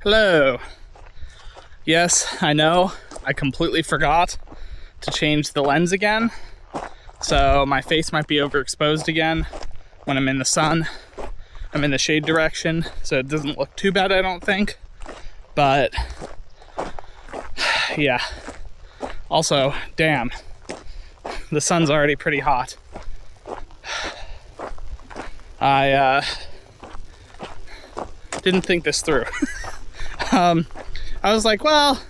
Hello. Yes, I know, I completely forgot to change the lens again, so my face might be overexposed again when I'm in the sun. I'm in the shade direction, so it doesn't look too bad, I don't think. But yeah. Also, damn, the sun's already pretty hot. I didn't think this through. I was like, well,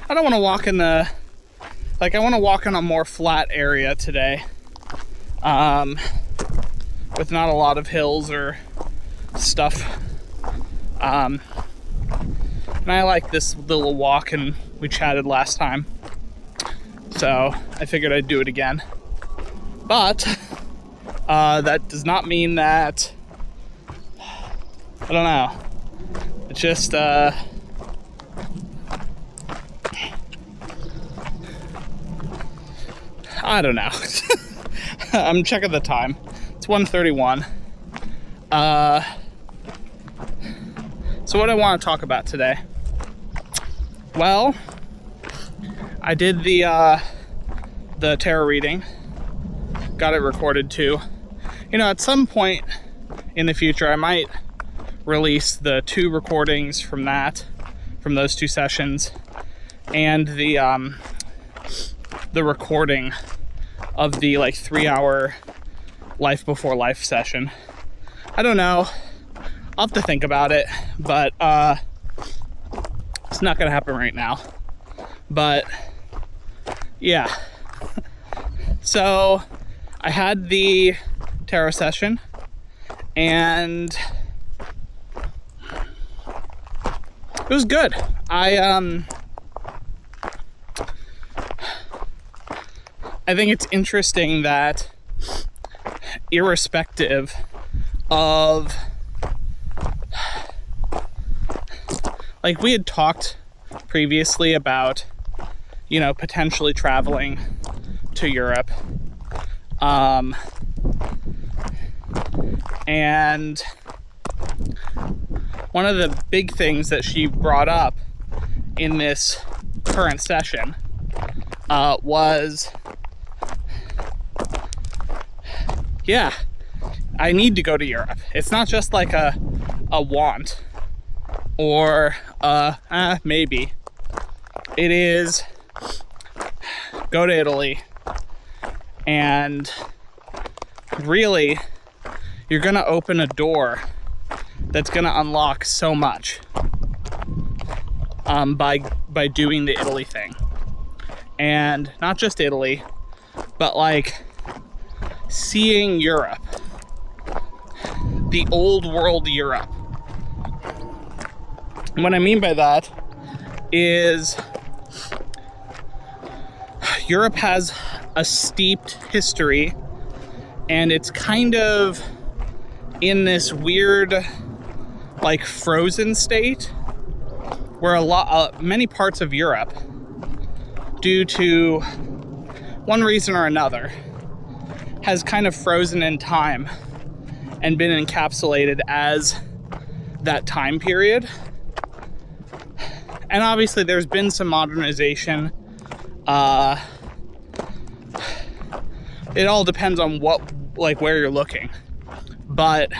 I don't want to walk in the, I want to walk in a more flat area today, with not a lot of hills or stuff. And I like this little walk, and we chatted last time, so I figured I'd do it again. But that does not mean that, I don't know, it's just I don't know. I'm checking the time. It's 1:31. So what I want to talk about today? Well, I did the tarot reading. Got it recorded too. You know, at some point in the future, I might release the 2 recordings from those 2 sessions, and the recording of the 3-hour life before life session. I don't know. I'll have to think about it, but it's not gonna happen right now. But yeah. So I had the tarot session, and it was good. I think it's interesting that irrespective of, we had talked previously about, potentially traveling to Europe. And one of the big things that she brought up in this current session was, yeah, I need to go to Europe. It's not just like a want or maybe. It is go to Italy, and really you're gonna open a door that's gonna unlock so much by doing the Italy thing. And not just Italy, but seeing Europe, the old world Europe. And what I mean by that is Europe has a steeped history, and it's kind of in this weird frozen state where many parts of Europe, due to one reason or another, has kind of frozen in time and been encapsulated as that time period. And obviously there's been some modernization. It all depends on where you're looking. But,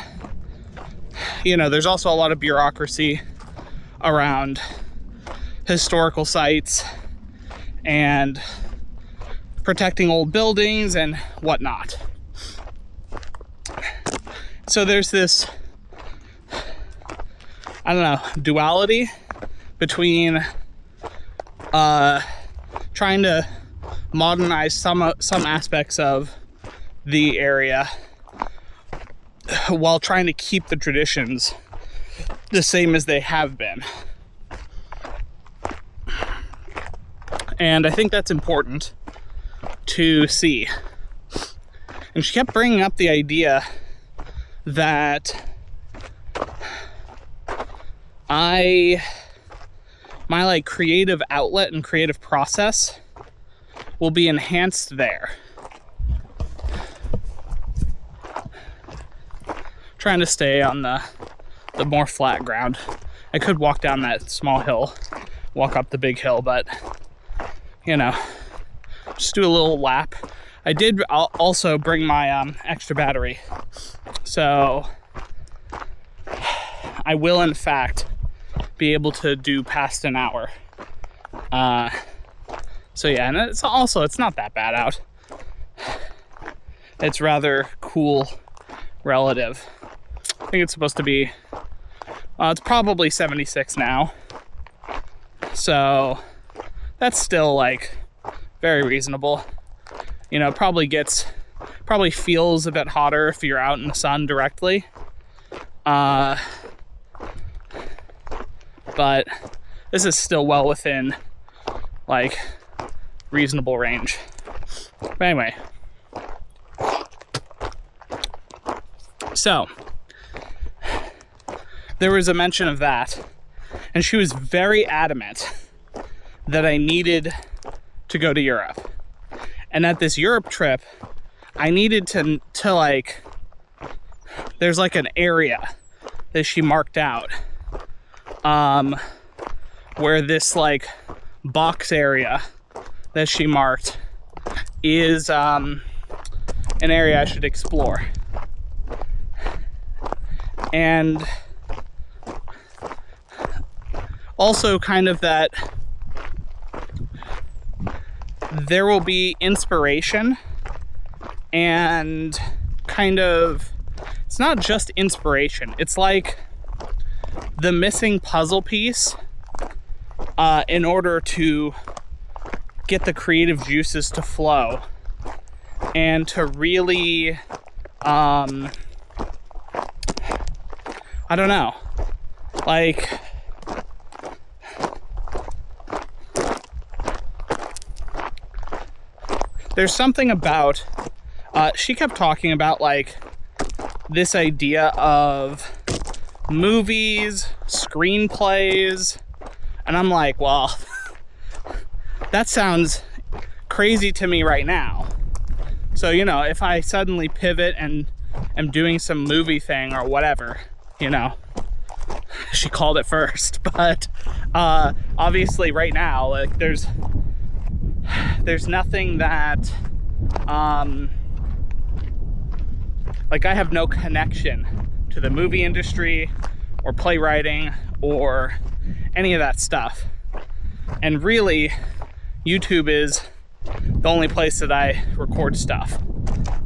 there's also a lot of bureaucracy around historical sites and protecting old buildings and whatnot. So there's this, duality between trying to modernize some aspects of the area while trying to keep the traditions the same as they have been. And I think that's important to see. And she kept bringing up the idea that my creative outlet and creative process will be enhanced there. Trying to stay on the more flat ground I could walk down that small hill, walk up the big hill, but, you know, just do a little lap. I did also bring my extra battery, so I will, in fact, be able to do past an hour. So yeah, and it's not that bad out. It's rather cool relative. I think it's supposed to be, it's probably 76 now. So that's still like very reasonable. You know, probably feels a bit hotter if you're out in the sun directly. But this is still well within like reasonable range. But anyway, so there was a mention of that, and she was very adamant that I needed to go to Europe. And at this Europe trip, I needed to like, there's like an area that she marked out, where this like box area that she marked is an area I should explore. And also kind of that there will be inspiration and kind of, it's not just inspiration, it's like the missing puzzle piece in order to get the creative juices to flow and to really I don't know, like there's something about she kept talking about like this idea of movies, screenplays, and I'm like, well, that sounds crazy to me right now. So, you know, if I suddenly pivot and am doing some movie thing or whatever, you know, she called it first, but obviously right now, like there's nothing that like I have no connection to the movie industry or playwriting or any of that stuff. And really, YouTube is the only place that I record stuff.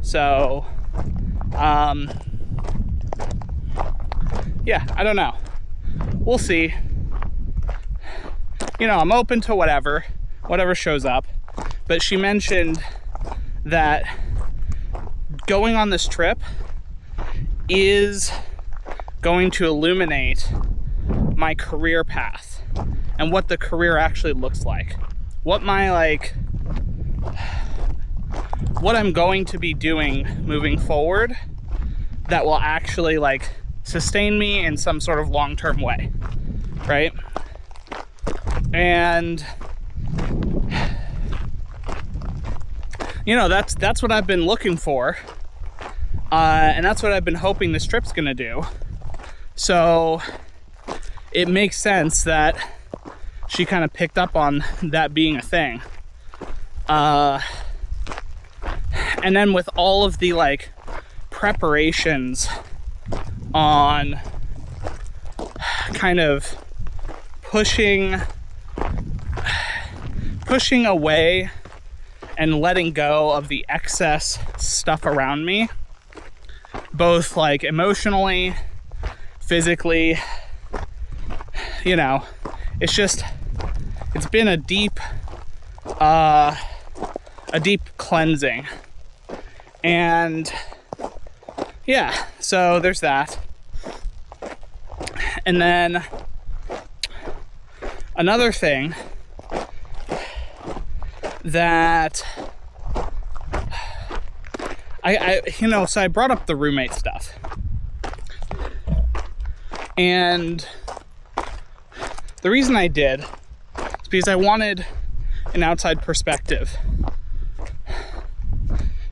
So, yeah, I don't know. We'll see. You know, I'm open to whatever shows up. But she mentioned that going on this trip is going to illuminate my career path and what the career actually looks like. What I'm going to be doing moving forward that will actually like sustain me in some sort of long-term way, right? And you know, that's what I've been looking for, and that's what I've been hoping this trip's gonna do. So it makes sense that she kind of picked up on that being a thing. And then with all of the like preparations on kind of pushing away and letting go of the excess stuff around me, both like emotionally, physically, you know, it's been a deep cleansing. And yeah, so there's that. And then another thing that I so I brought up the roommate stuff, and the reason I did is because I wanted an outside perspective,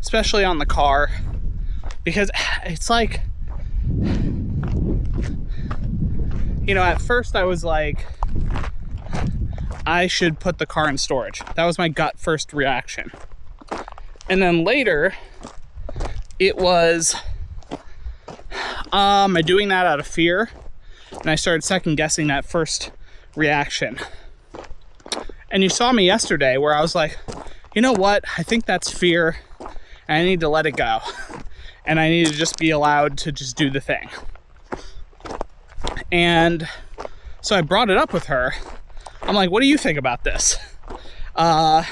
especially on the car, because it's like, you know, at first I was like, I should put the car in storage. That was my gut first reaction. And then later, it was, am I doing that out of fear? And I started second guessing that first reaction. And you saw me yesterday where I was like, you know what? I think that's fear, and I need to let it go. And I need to just be allowed to just do the thing. And so I brought it up with her. I'm like, what do you think about this? And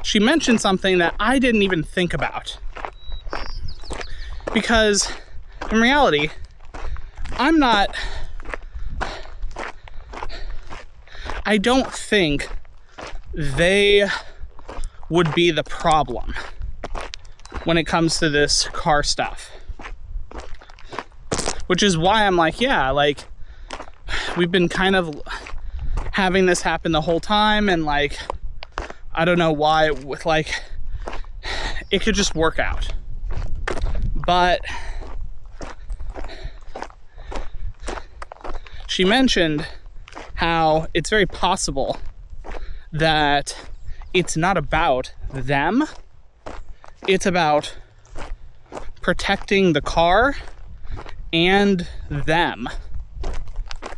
she mentioned something that I didn't even think about. Because in reality, I don't think they would be the problem when it comes to this car stuff. Which is why I'm like, yeah, like, we've been kind of having this happen the whole time, and like, I don't know why, with like, it could just work out. But she mentioned how it's very possible that it's not about them, it's about protecting the car and them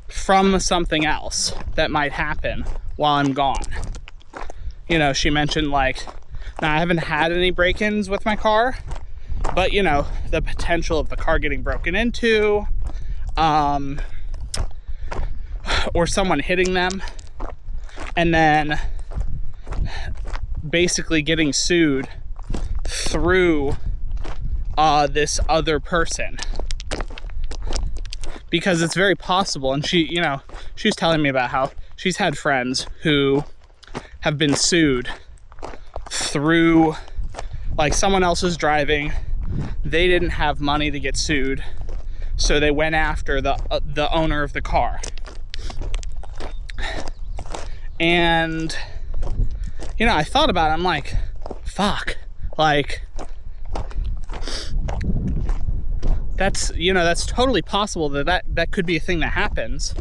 from something else that might happen while I'm gone. You know, she mentioned like, now I haven't had any break-ins with my car, but you know, the potential of the car getting broken into, or someone hitting them, and then basically getting sued through this other person. Because it's very possible, and she, you know, she was telling me about how she's had friends who have been sued through, like, someone else was driving, they didn't have money to get sued, so they went after the owner of the car. And, you know, I thought about it, I'm like, fuck, like, that's, you know, that's totally possible that could be a thing that happens.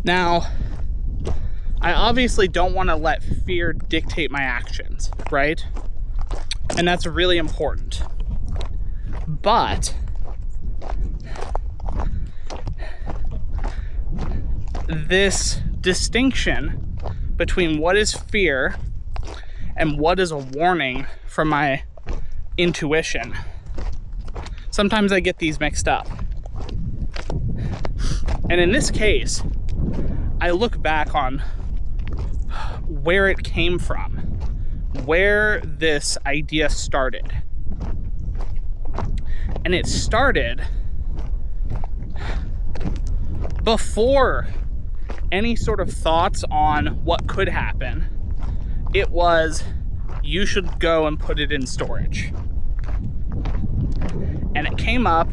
Now, I obviously don't want to let fear dictate my actions, right? And that's really important. But this distinction between what is fear and what is a warning from my intuition, sometimes I get these mixed up. And in this case, I look back on where it came from, where this idea started. And it started before any sort of thoughts on what could happen. It was, you should go and put it in storage. And it came up,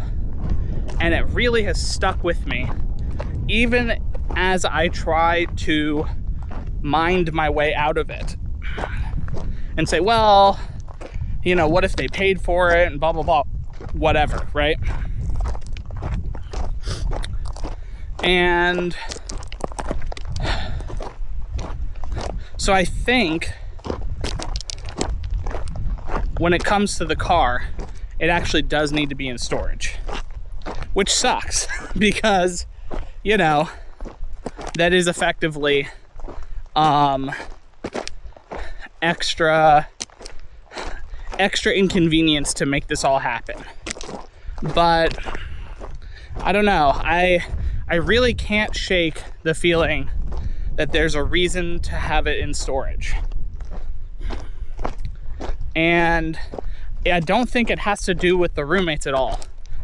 and it really has stuck with me, even as I try to mind my way out of it and say, well, you know, what if they paid for it and blah, blah, blah, whatever, right? And so I think when it comes to the car, it actually does need to be in storage, which sucks because, you know, that is effectively extra inconvenience to make this all happen. But I don't know, I really can't shake the feeling that there's a reason to have it in storage. And I don't think it has to do with the roommates at all.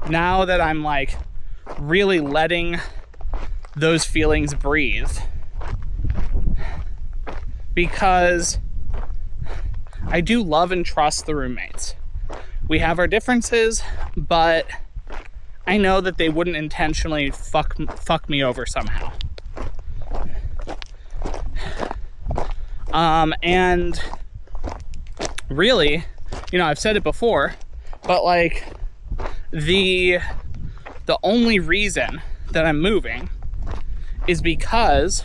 Now that I'm like really letting those feelings breathe, because I do love and trust the roommates. We have our differences, but I know that they wouldn't intentionally fuck me over somehow. And really, you know, I've said it before, but like, The only reason that I'm moving is because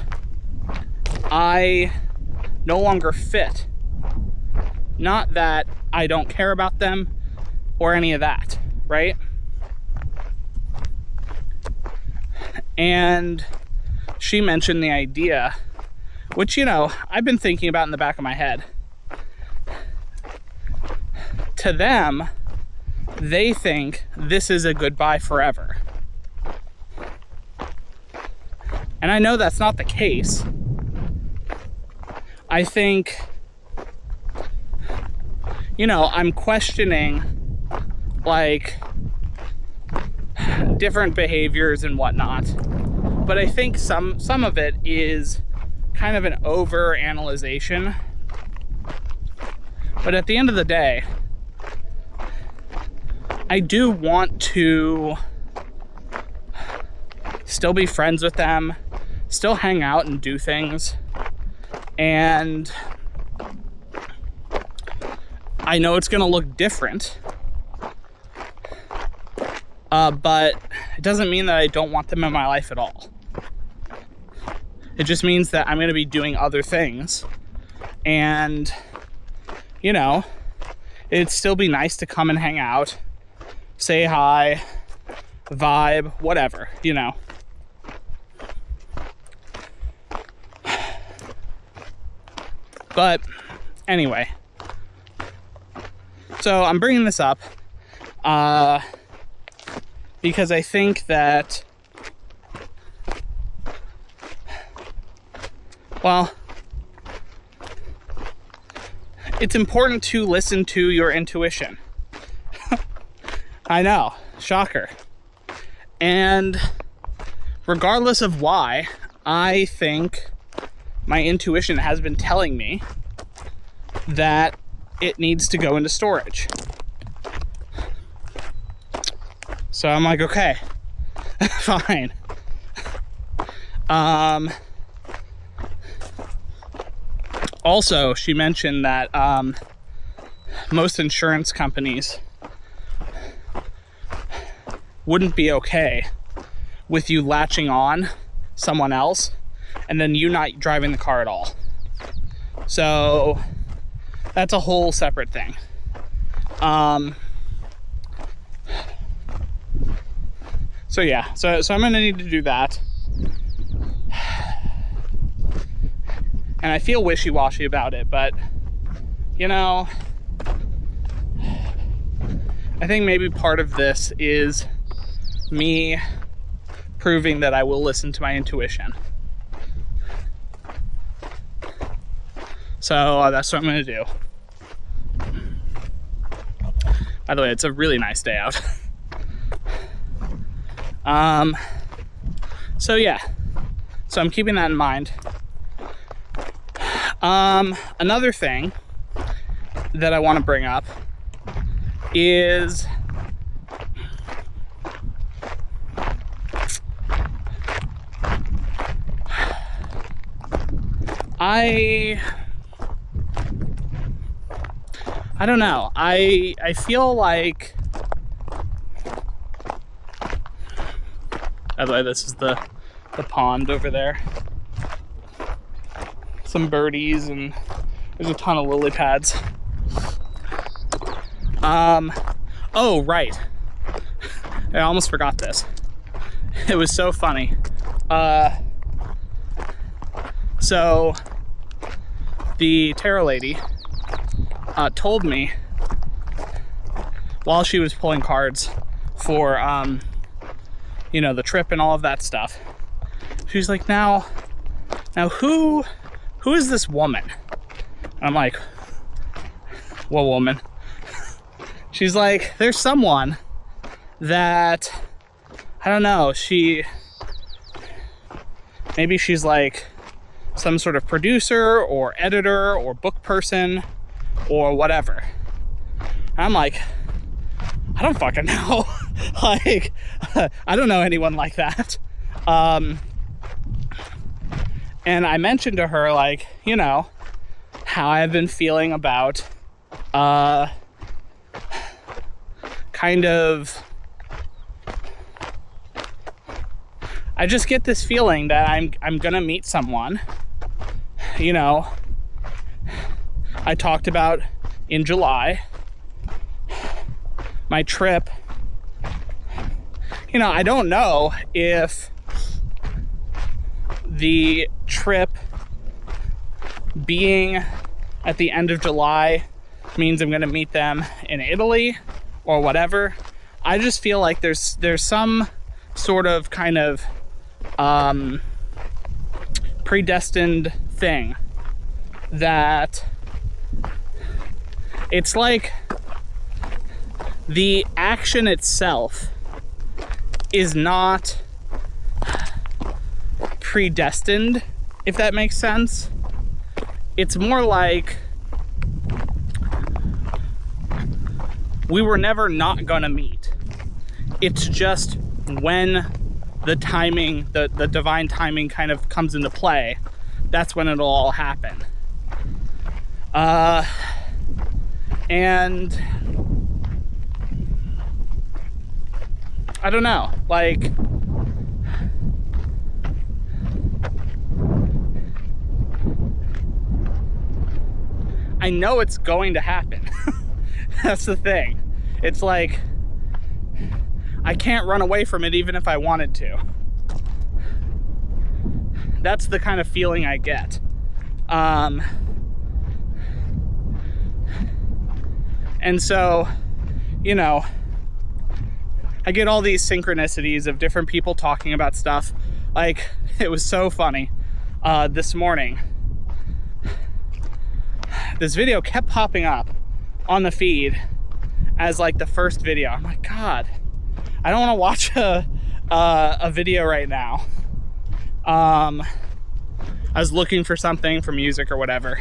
I no longer fit. Not that I don't care about them or any of that, right? And she mentioned the idea, which, you know, I've been thinking about in the back of my head. To them, they think this is a goodbye forever. And I know that's not the case. I think, you know, I'm questioning, like, different behaviors and whatnot. But I think some of it is kind of an over-analyzation. But at the end of the day, I do want to still be friends with them, still hang out and do things. And I know it's going to look different, but it doesn't mean that I don't want them in my life at all. It just means that I'm going to be doing other things. And, you know, it'd still be nice to come and hang out, say hi, vibe, whatever, you know. But anyway, so I'm bringing this up because I think that, well, it's important to listen to your intuition. I know, shocker. And regardless of why, I think my intuition has been telling me that it needs to go into storage. So I'm like, okay, fine. Also, she mentioned that most insurance companies wouldn't be okay with you latching on someone else and then you not driving the car at all. So that's a whole separate thing. So yeah, so I'm gonna need to do that. And I feel wishy-washy about it, but, you know, I think maybe part of this is me proving that I will listen to my intuition. So that's what I'm going to do. By the way, it's a really nice day out. So yeah, so I'm keeping that in mind. Another thing that I want to bring up is I don't know. I feel like, by the way, this is the pond over there. Some birdies and there's a ton of lily pads. Oh, right. I almost forgot this. It was so funny. So the tarot lady told me while she was pulling cards for you know, the trip and all of that stuff. She's like, now who is this woman? And I'm like, what woman? She's like, there's someone that, I don't know, maybe she's like some sort of producer or editor or book person or whatever. And I'm like, I don't fucking know. Like, I don't know anyone like that. And I mentioned to her, like, you know, how I've been feeling about kind of I just get this feeling that I'm gonna meet someone. You know, I talked about in July, my trip. You know, I don't know if the trip being at the end of July means I'm gonna meet them in Italy or whatever. I just feel like there's some sort of kind of predestined thing that it's like the action itself is not predestined, if that makes sense. It's more like we were never not gonna meet. It's just when the timing, the divine timing kind of comes into play, that's when it'll all happen. And I don't know, like, I know it's going to happen. That's the thing. It's like, I can't run away from it even if I wanted to. That's the kind of feeling I get. And so, you know, I get all these synchronicities of different people talking about stuff. Like, it was so funny. This morning, this video kept popping up on the feed as like the first video. I'm like, God, I don't want to watch a video right now. I was looking for something for music or whatever,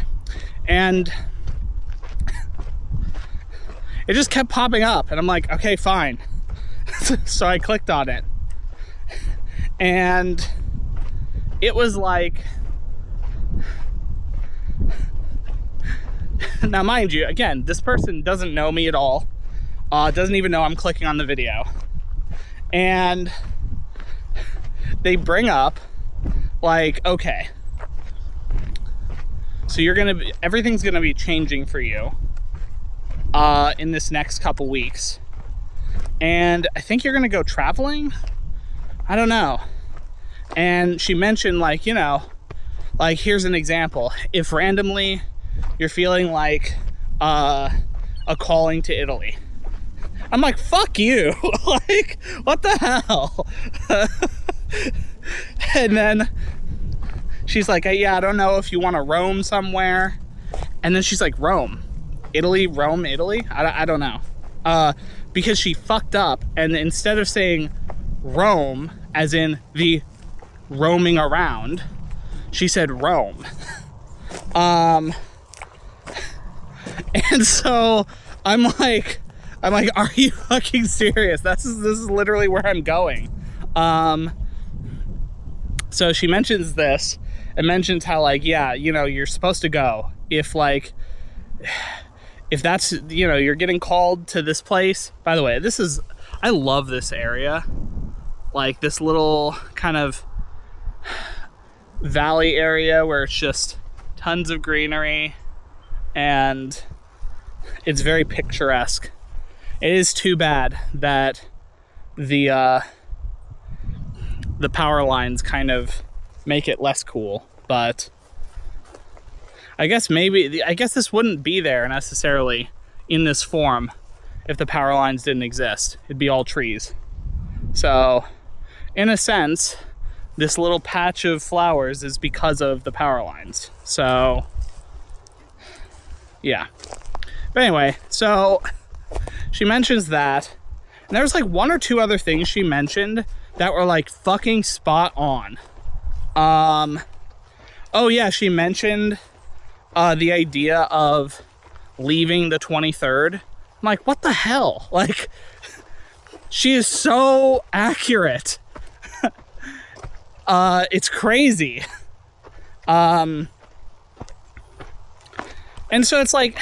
and it just kept popping up, and I'm like, okay, fine. So I clicked on it, and it was like, now mind you, again, this person doesn't know me at all, doesn't even know I'm clicking on the video, and they bring up like, okay, so everything's gonna be changing for you in this next couple weeks, and I think you're gonna go traveling. I don't know. And she mentioned, like, you know, like, here's an example. If randomly you're feeling like a calling to Italy, I'm like, fuck you. Like, what the hell? And then she's like, hey, yeah, I don't know if you want to roam somewhere. And then she's like, Rome, Italy, Rome, Italy? I don't know. Because she fucked up, and instead of saying Rome, as in the roaming around, she said Rome. And so I'm like, are you fucking serious? This is literally where I'm going. So she mentions this and mentions how, like, yeah, you know, you're supposed to go if that's, you know, you're getting called to this place. By the way, I love this area. Like, this little kind of valley area where it's just tons of greenery and it's very picturesque. It is too bad that the power lines kind of make it less cool, but I guess this wouldn't be there necessarily in this form if the power lines didn't exist. It'd be all trees. So, in a sense, this little patch of flowers is because of the power lines. So, yeah. But anyway, so she mentions that, and there's like one or two other things she mentioned that were like fucking spot on. Oh yeah, she mentioned the idea of leaving the 23rd. I'm like, what the hell? Like, she is so accurate. It's crazy. And so it's like,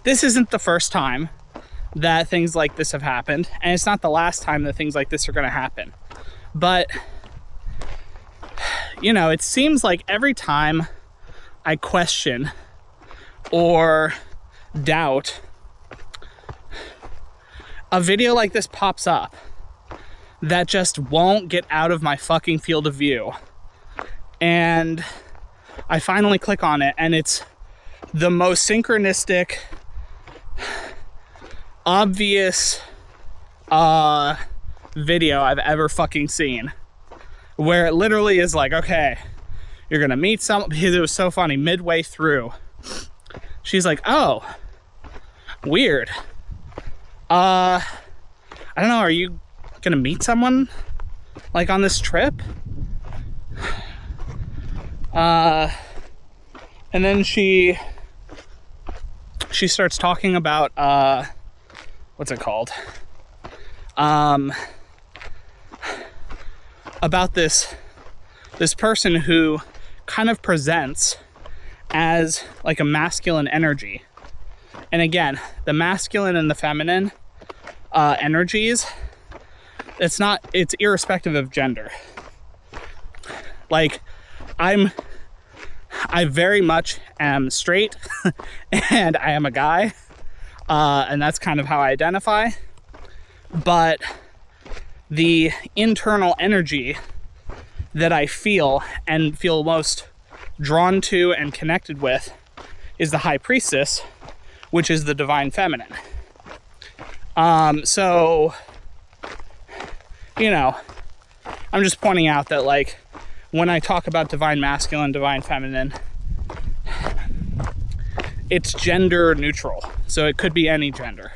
this isn't the first time that things like this have happened, and it's not the last time that things like this are going to happen. But, you know, it seems like every time I question or doubt, a video like this pops up that just won't get out of my fucking field of view. And I finally click on it, and it's the most synchronistic, obvious video I've ever fucking seen. Where it literally is like, okay, you're gonna meet someone. Because it was so funny, midway through, she's like, oh, weird. I don't know, are you gonna meet someone like on this trip? And then she starts talking about what's it called? About this person who kind of presents as like a masculine energy. And again, the masculine and the feminine energies, it's irrespective of gender. Like, I very much am straight and I am a guy, and that's kind of how I identify. But the internal energy that I feel and feel most drawn to and connected with is the High Priestess, which is the divine feminine. So, you know, I'm just pointing out that, like, when I talk about divine masculine, divine feminine, it's gender neutral. So it could be any gender.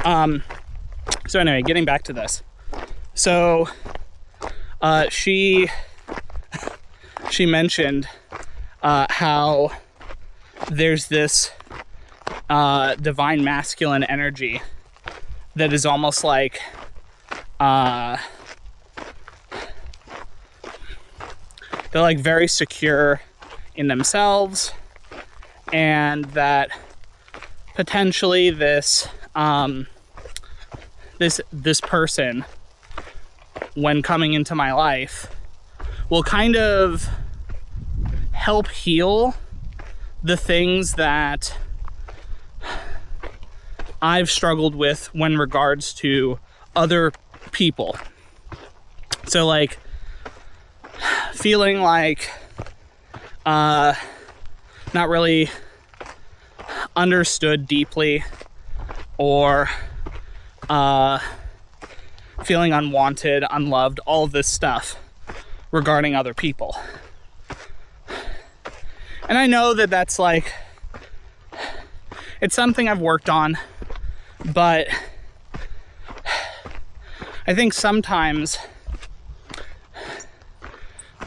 So anyway, getting back to this. So, she mentioned, how there's this, divine masculine energy that is almost like, they're like very secure in themselves, and that potentially this person, when coming into my life, will kind of help heal the things that I've struggled with when regards to other people. So, like, feeling like not really understood deeply, or feeling unwanted, unloved, all of this stuff regarding other people. And I know that that's like, it's something I've worked on, but I think sometimes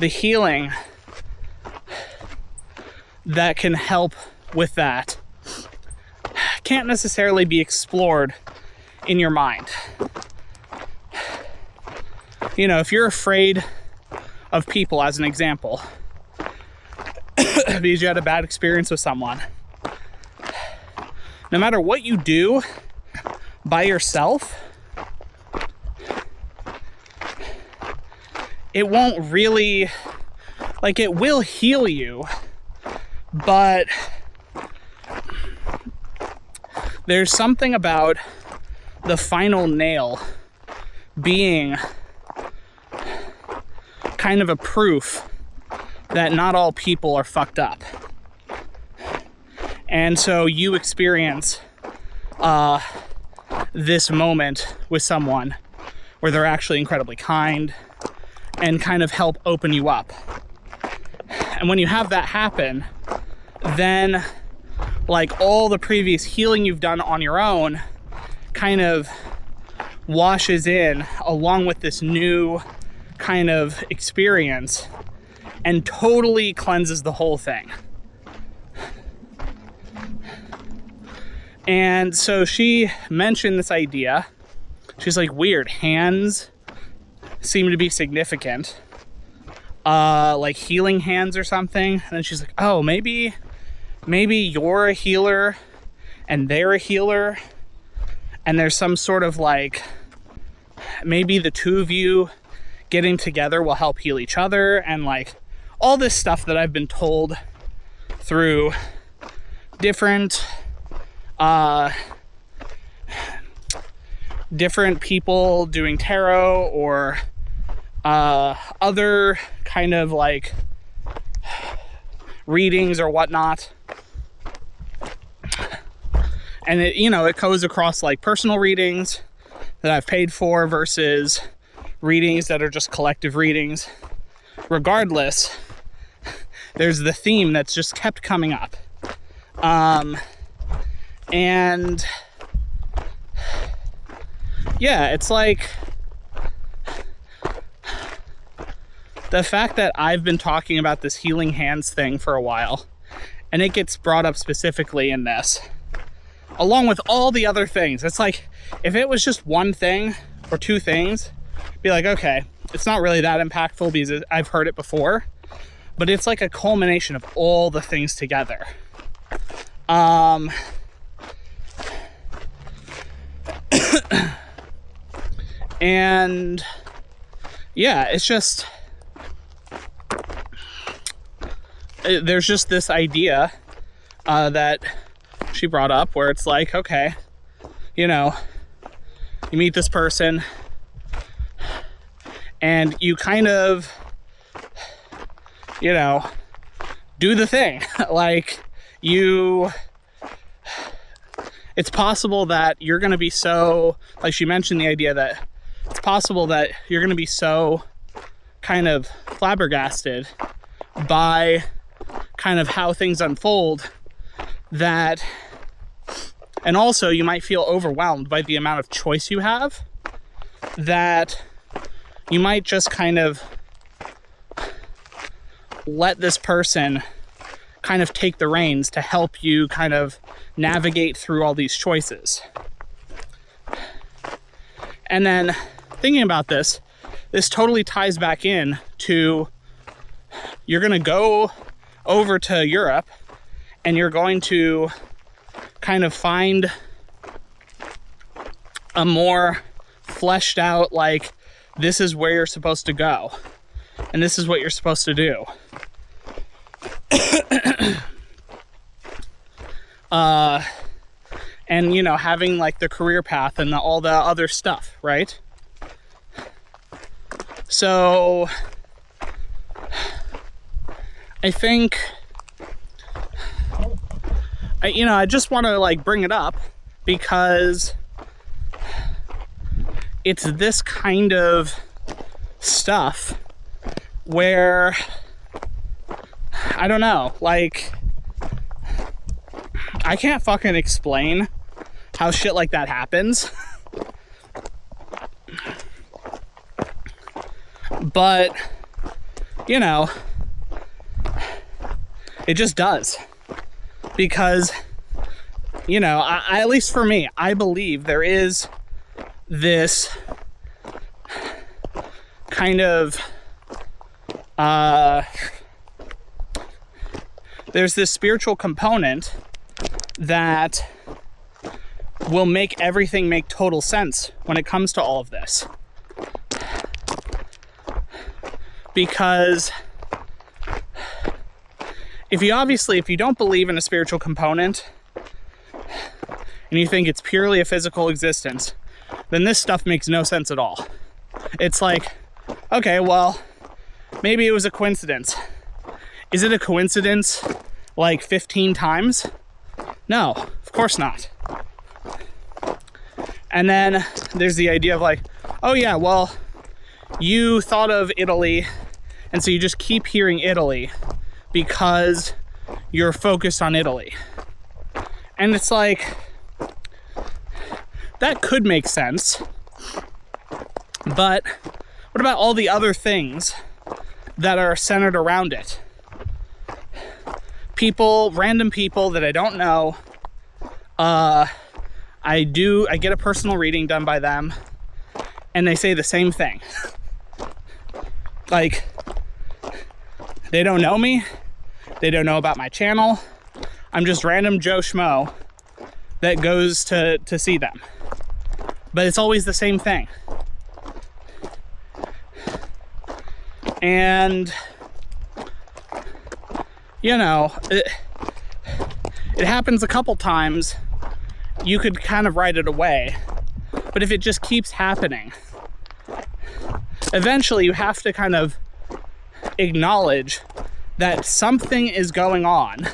the healing that can help with that can't necessarily be explored in your mind. You know, if you're afraid of people, as an example, because you had a bad experience with someone, no matter what you do by yourself, it won't really, like, it will heal you, but there's something about the final nail being kind of a proof that not all people are fucked up. And so you experience this moment with someone where they're actually incredibly kind and kind of help open you up. And when you have that happen, then, like, all the previous healing you've done on your own kind of washes in along with this new kind of experience and totally cleanses the whole thing. And so she mentioned this idea. She's like, weird, hands seem to be significant. Like healing hands or something. And then she's like, oh, maybe you're a healer and they're a healer. And there's some sort of, like, maybe the two of you getting together will help heal each other, and like all this stuff that I've been told through different people doing tarot or other kind of like readings or whatnot. And it, you know, it goes across like personal readings that I've paid for versus readings that are just collective readings. Regardless, there's the theme that's just kept coming up. And yeah, it's like the fact that I've been talking about this healing hands thing for a while, and it gets brought up specifically in this, along with all the other things. It's like, if it was just one thing or two things, be like, okay, it's not really that impactful because I've heard it before, but it's like a culmination of all the things together. And yeah, it's just, there's just this idea that she brought up where it's like, okay, you know, you meet this person and you kind of, you know, do the thing. Like, it's possible that you're going to be so, like she mentioned the idea that it's possible that you're going to be so kind of flabbergasted by kind of how things unfold that, and also you might feel overwhelmed by the amount of choice you have, that you might just kind of let this person kind of take the reins to help you kind of navigate through all these choices. And then thinking about this totally ties back in to, you're going to go over to Europe and you're going to kind of find a more fleshed out, like, this is where you're supposed to go and this is what you're supposed to do. And, you know, having like the career path and all the other stuff, right? So I think, I just want to like bring it up because it's this kind of stuff where, I don't know, like, I can't fucking explain how shit like that happens. But, you know, it just does. Because, you know, I at least for me, I believe there is this kind of, there's this spiritual component that will make everything make total sense when it comes to all of this. Because if you don't believe in a spiritual component and you think it's purely a physical existence, then this stuff makes no sense at all. It's like, okay, well, maybe it was a coincidence. Is it a coincidence like 15 times? No, of course not. And then there's the idea of like, oh yeah, well, you thought of Italy, and so you just keep hearing Italy because you're focused on Italy. And it's like, that could make sense, but what about all the other things that are centered around it? Random people that I don't know, I get a personal reading done by them, and they say the same thing. Like, they don't know me, they don't know about my channel, I'm just random Joe Schmo that goes to see them. But it's always the same thing. And, you know, it happens a couple times, you could kind of write it away. But if it just keeps happening, eventually you have to kind of acknowledge that something is going on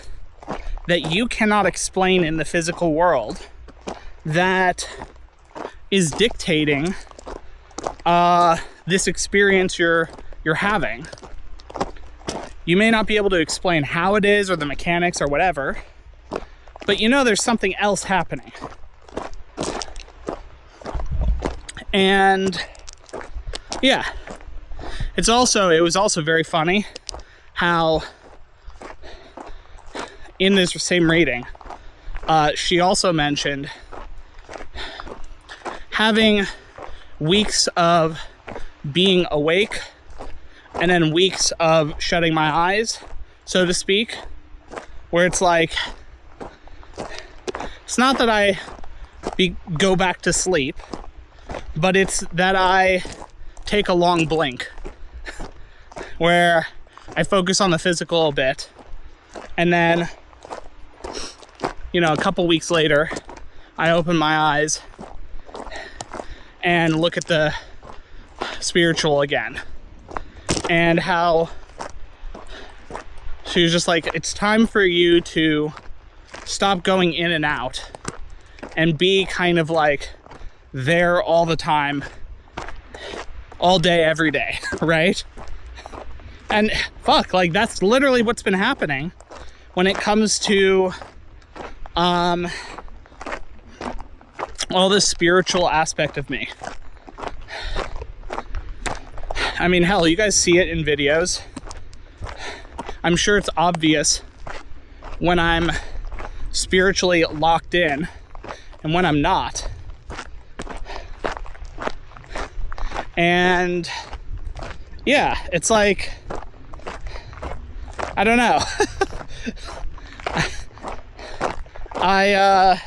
that you cannot explain in the physical world that is dictating this experience you're having. You may not be able to explain how it is or the mechanics or whatever, but you know there's something else happening. And yeah, it was also very funny how in this same reading, she also mentioned having weeks of being awake and then weeks of shutting my eyes, so to speak, where it's like, it's not that I go back to sleep, but it's that I take a long blink where I focus on the physical a bit, and then, you know, a couple weeks later, I open my eyes and look at the spiritual again. And how she was just like, it's time for you to stop going in and out and be kind of like there all the time, all day, every day, right? And fuck, like that's literally what's been happening when it comes to all this spiritual aspect of me. I mean, hell, you guys see it in videos. I'm sure it's obvious when I'm spiritually locked in and when I'm not. And yeah, it's like, I don't know. I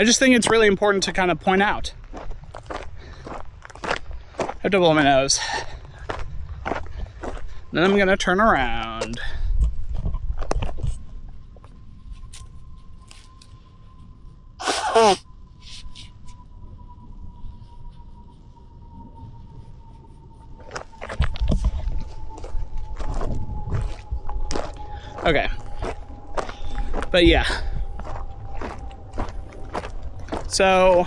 just think it's really important to kind of point out. I have to blow my nose. Then I'm gonna turn around. Okay. But yeah. So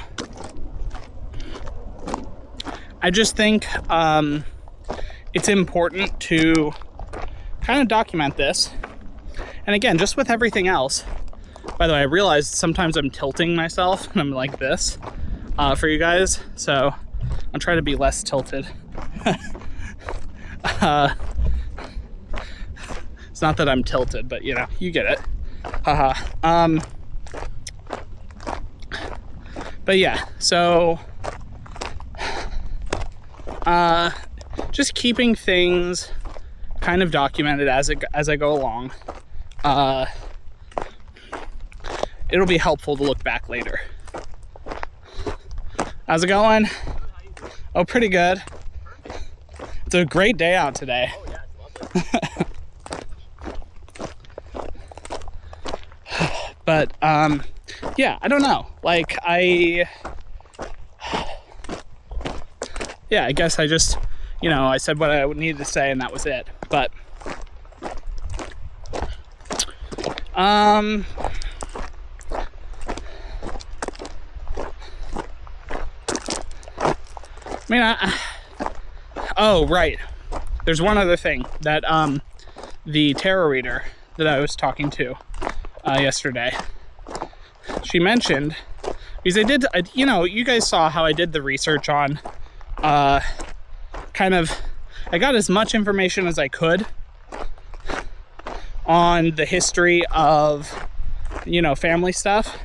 I just think it's important to kind of document this. And again, just with everything else. By the way, I realized sometimes I'm tilting myself and I'm like this for you guys. So I'll try to be less tilted. It's not that I'm tilted, but you know, you get it. Haha. But yeah, so just keeping things kind of documented as I go along. It'll be helpful to look back later. How's it going? Oh, pretty good. It's a great day out today. But yeah, I don't know. Like I guess I just, you know, I said what I needed to say and that was it. But I mean, oh, right. There's one other thing that the tarot reader that I was talking to yesterday, she mentioned, because I did, you know, you guys saw how I did the research on kind of, I got as much information as I could on the history of, you know, family stuff,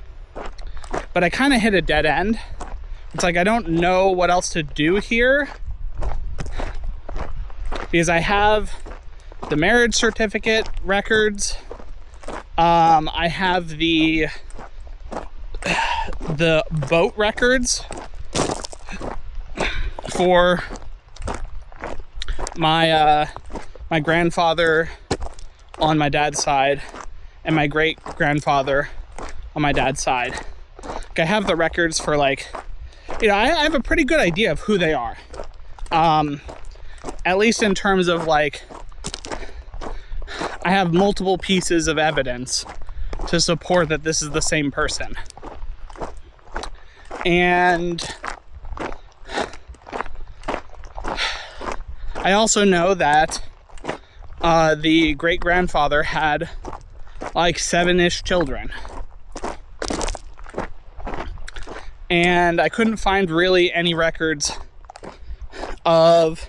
but I kind of hit a dead end. It's like I don't know what else to do here because I have the marriage certificate records. I have the boat records for my grandfather on my dad's side and my great grandfather on my dad's side. Like, I have the records for, like, you know, I have a pretty good idea of who they are. At least in terms of, like, I have multiple pieces of evidence to support that this is the same person. And I also know that the great-grandfather had like 7-ish children. And I couldn't find really any records of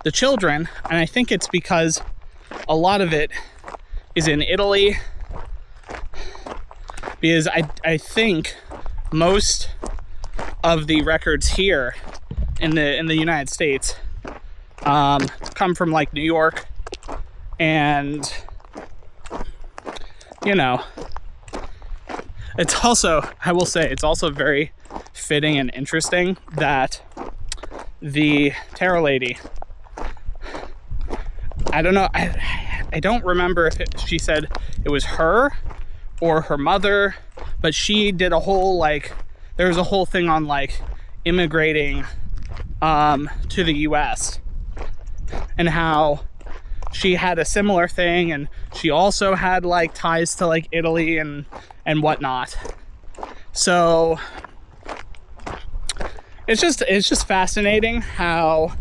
the children, and I think it's because a lot of it is in Italy, because I think most of the records here in the United States come from like New York, and you know, it's also, I will say, it's also very fitting and interesting that the tarot lady, I don't know, I don't remember if she said it was her or her mother, but she did a whole, like, there was a whole thing on like immigrating to the US and how she had a similar thing, and she also had like ties to like Italy and whatnot. So it's just fascinating how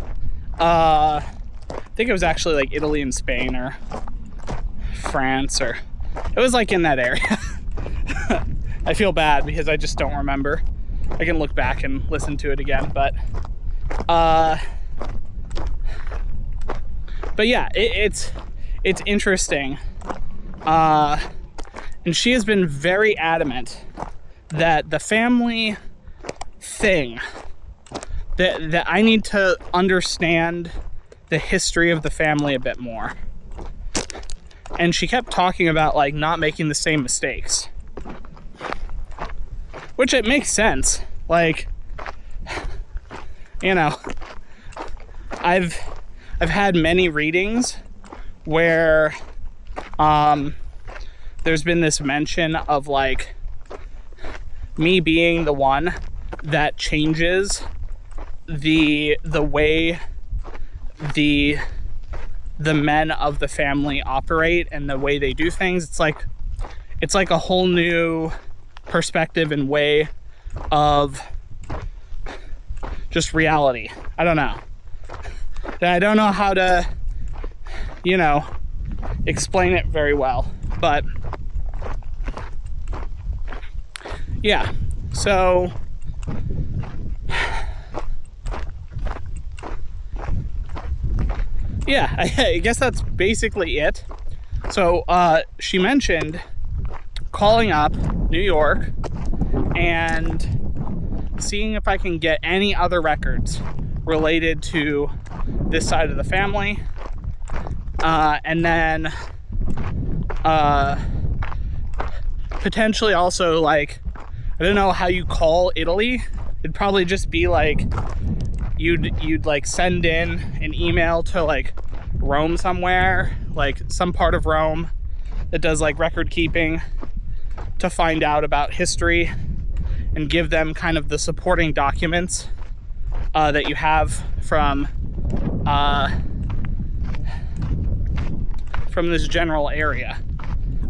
I think it was actually like Italy and Spain or France, or it was like in that area. I feel bad because I just don't remember. I can look back and listen to it again, but yeah, it's interesting. And she has been very adamant that the family thing, that I need to understand the history of the family a bit more. And she kept talking about like not making the same mistakes, which it makes sense. Like, you know, I've had many readings where there's been this mention of like me being the one that changes the way the men of the family operate and the way they do things. It's like a whole new perspective and way of just reality. I don't know how to, you know, explain it very well, but yeah, so yeah, I guess that's basically it. So she mentioned calling up New York and seeing if I can get any other records related to this side of the family, and then potentially also, like, I don't know how you call Italy. It'd probably just be like you'd like send in an email to like Rome somewhere, like some part of Rome that does like record keeping, to find out about history and give them kind of the supporting documents that you have from this general area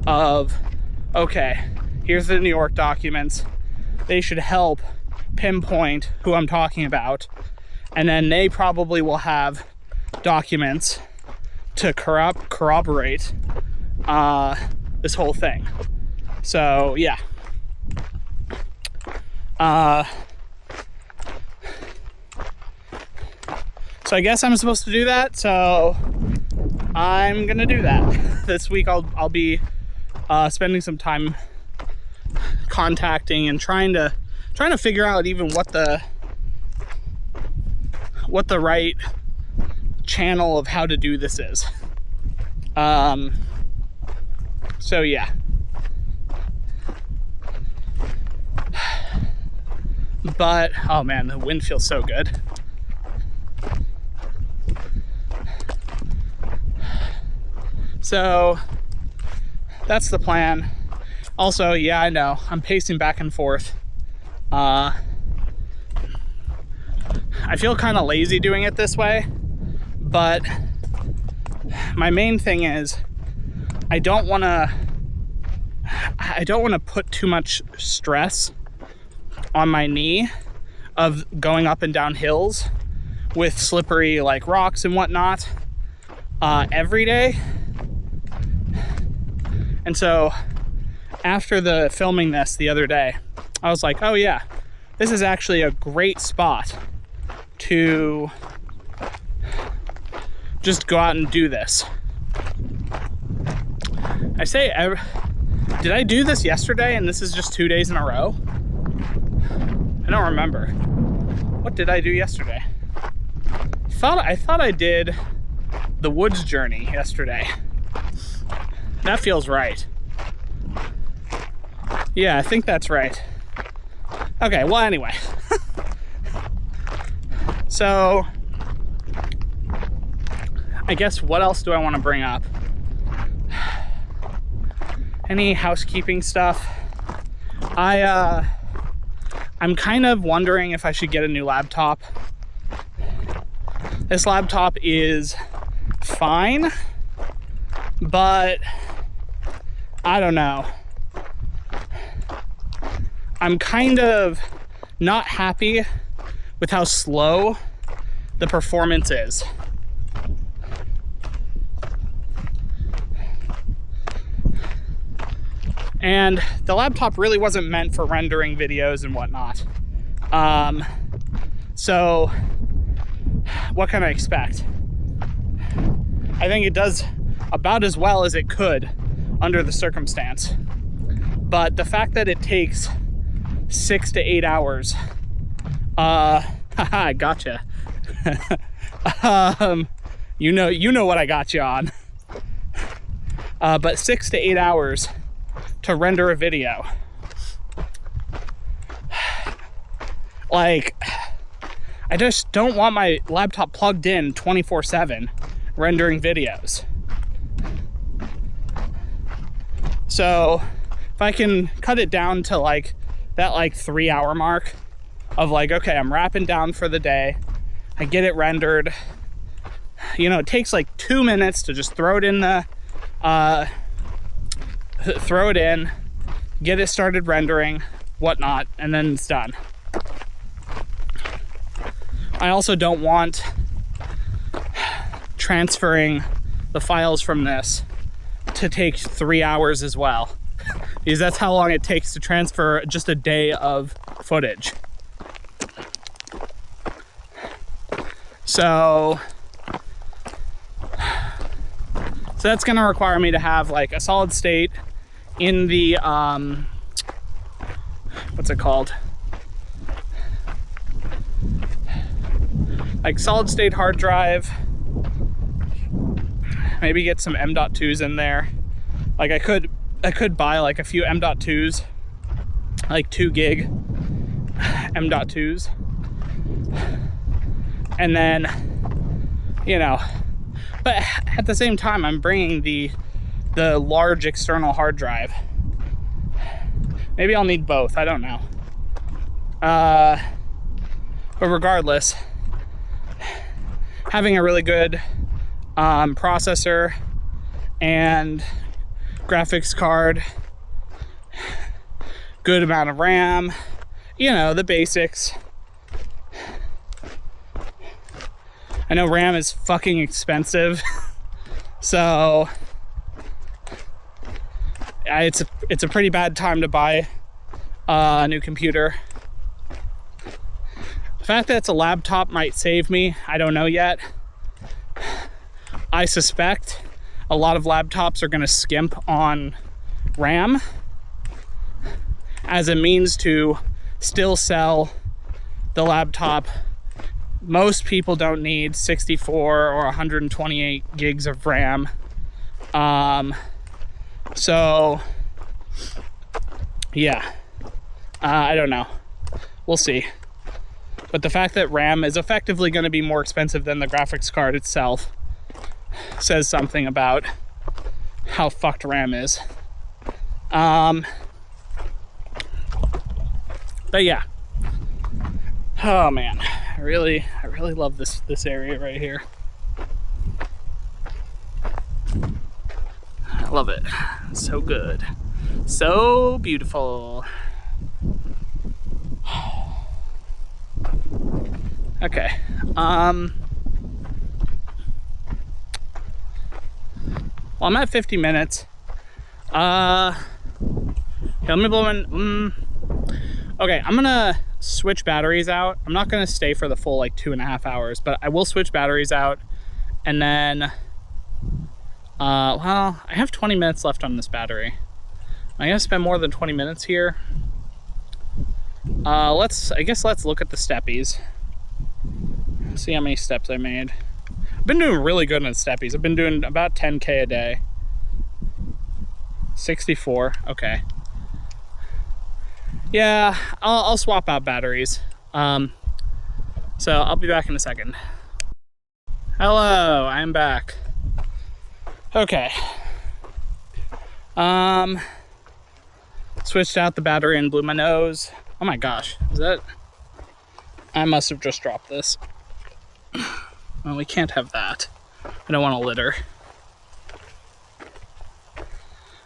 of, okay, here's the New York documents. They should help pinpoint who I'm talking about. And then they probably will have documents to corroborate this whole thing. So, yeah. So I guess I'm supposed to do that, so I'm gonna do that. This week I'll be spending some time contacting and trying to figure out even what the right channel of how to do this is. So yeah. But oh man, the wind feels so good. So that's the plan. Also, yeah, I know, I'm pacing back and forth. I feel kind of lazy doing it this way, but my main thing is I don't want to put too much stress on my knee of going up and down hills with slippery like rocks and whatnot every day. And so after the filming this the other day, I was like, oh yeah, this is actually a great spot to just go out and do this. Did I do this yesterday and this is just 2 days in a row? I don't remember. What did I do yesterday? I thought I did the woods journey yesterday. That feels right. Yeah, I think that's right. Okay, well, anyway. So, I guess what else do I want to bring up? Any housekeeping stuff? I'm kind of wondering if I should get a new laptop. This laptop is fine, but I don't know. I'm kind of not happy with how slow the performance is. And the laptop really wasn't meant for rendering videos and whatnot. So what can I expect? I think it does about as well as it could under the circumstance. But the fact that it takes 6 to 8 hours, haha, gotcha. You know what I got you on. But 6 to 8 hours to render a video. Like, I just don't want my laptop plugged in 24/7 rendering videos. So if I can cut it down to like that 3 hour mark of like, okay, I'm wrapping down for the day, I get it rendered, you know, it takes like 2 minutes to just throw it in, get it started rendering, whatnot, and then it's done. I also don't want transferring the files from this to take 3 hours as well, because that's how long it takes to transfer just a day of footage. So that's going to require me to have like a solid state in the what's it called, like solid state hard drive, maybe get some M.2s in there. Like I could buy like a few M.2s, like 2 gig M.2s, and then, you know, but at the same time I'm bringing the large external hard drive. Maybe I'll need both, I don't know. But regardless, having a really good processor and graphics card, good amount of RAM, you know, the basics. I know RAM is fucking expensive, so it's a pretty bad time to buy a new computer. The fact that it's a laptop might save me, I don't know yet. I suspect a lot of laptops are going to skimp on RAM as a means to still sell the laptop. Most people don't need 64 or 128 gigs of RAM. So yeah, I don't know. We'll see. But the fact that RAM is effectively going to be more expensive than the graphics card itself says something about how fucked RAM is. But yeah. Oh man, I really love this area right here. I love it. So good. So beautiful. Okay. Well, I'm at 50 minutes. Let me blow in. Okay, I'm gonna switch batteries out. I'm not gonna stay for the full like 2.5 hours, but I will switch batteries out, and then well, I have 20 minutes left on this battery. I'm gonna spend more than 20 minutes here. I guess let's look at the steppies. See how many steps I made. I've been doing really good on steppies. I've been doing about 10K a day. 64, okay. Yeah, I'll swap out batteries. So I'll be back in a second. Hello, I'm back. Okay. Switched out the battery and blew my nose. Oh my gosh, is that? I must have just dropped this. Well, we can't have that. I don't want to litter.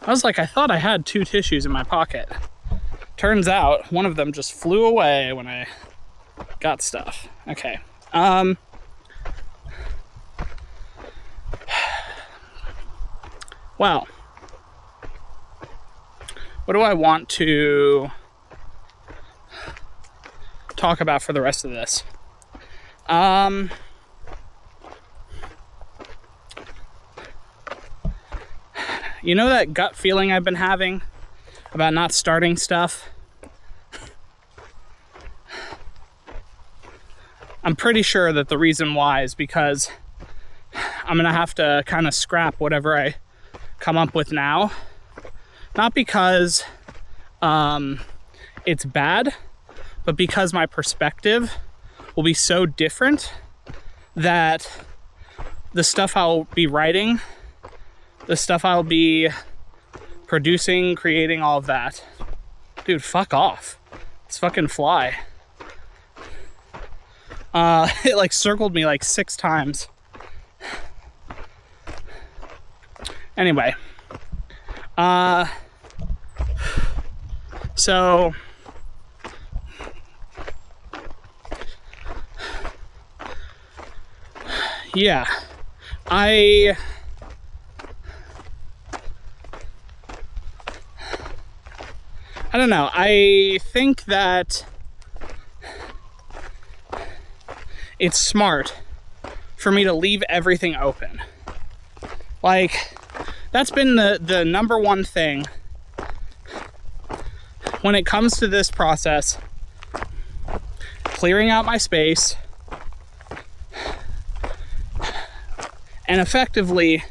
I was like, I thought I had 2 tissues in my pocket. Turns out one of them just flew away when I got stuff. Okay. Well, what do I want to talk about for the rest of this? You know that gut feeling I've been having about not starting stuff? I'm pretty sure that the reason why is because I'm gonna have to kind of scrap whatever I come up with now. Not because it's bad, but because my perspective will be so different that the stuff I'll be writing, the stuff I'll be producing, creating, all of that. Dude, fuck off. It's fucking fly. It like circled me like 6 times. Anyway. So yeah, I don't know. I think that it's smart for me to leave everything open. Like, that's been the number one thing when it comes to this process. Clearing out my space and effectively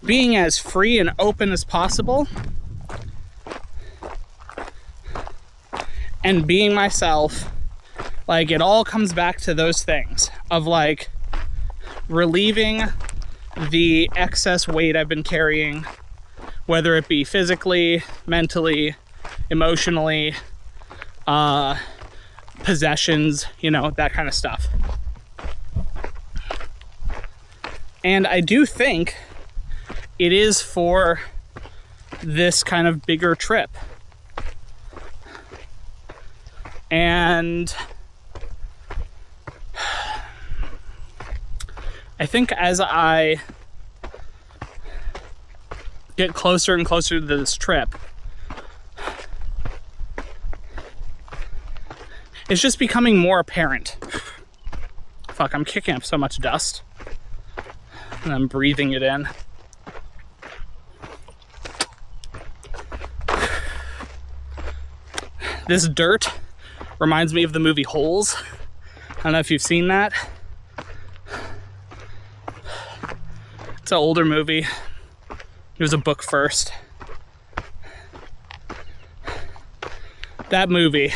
being as free and open as possible and being myself. Like, it all comes back to those things of like relieving the excess weight I've been carrying, whether it be physically, mentally, emotionally, possessions, you know, that kind of stuff. And I do think it is for this kind of bigger trip. And I think as I get closer and closer to this trip, it's just becoming more apparent. Fuck, I'm kicking up so much dust. And I'm breathing it in. This dirt reminds me of the movie Holes. I don't know if you've seen that. It's an older movie. It was a book first. That movie.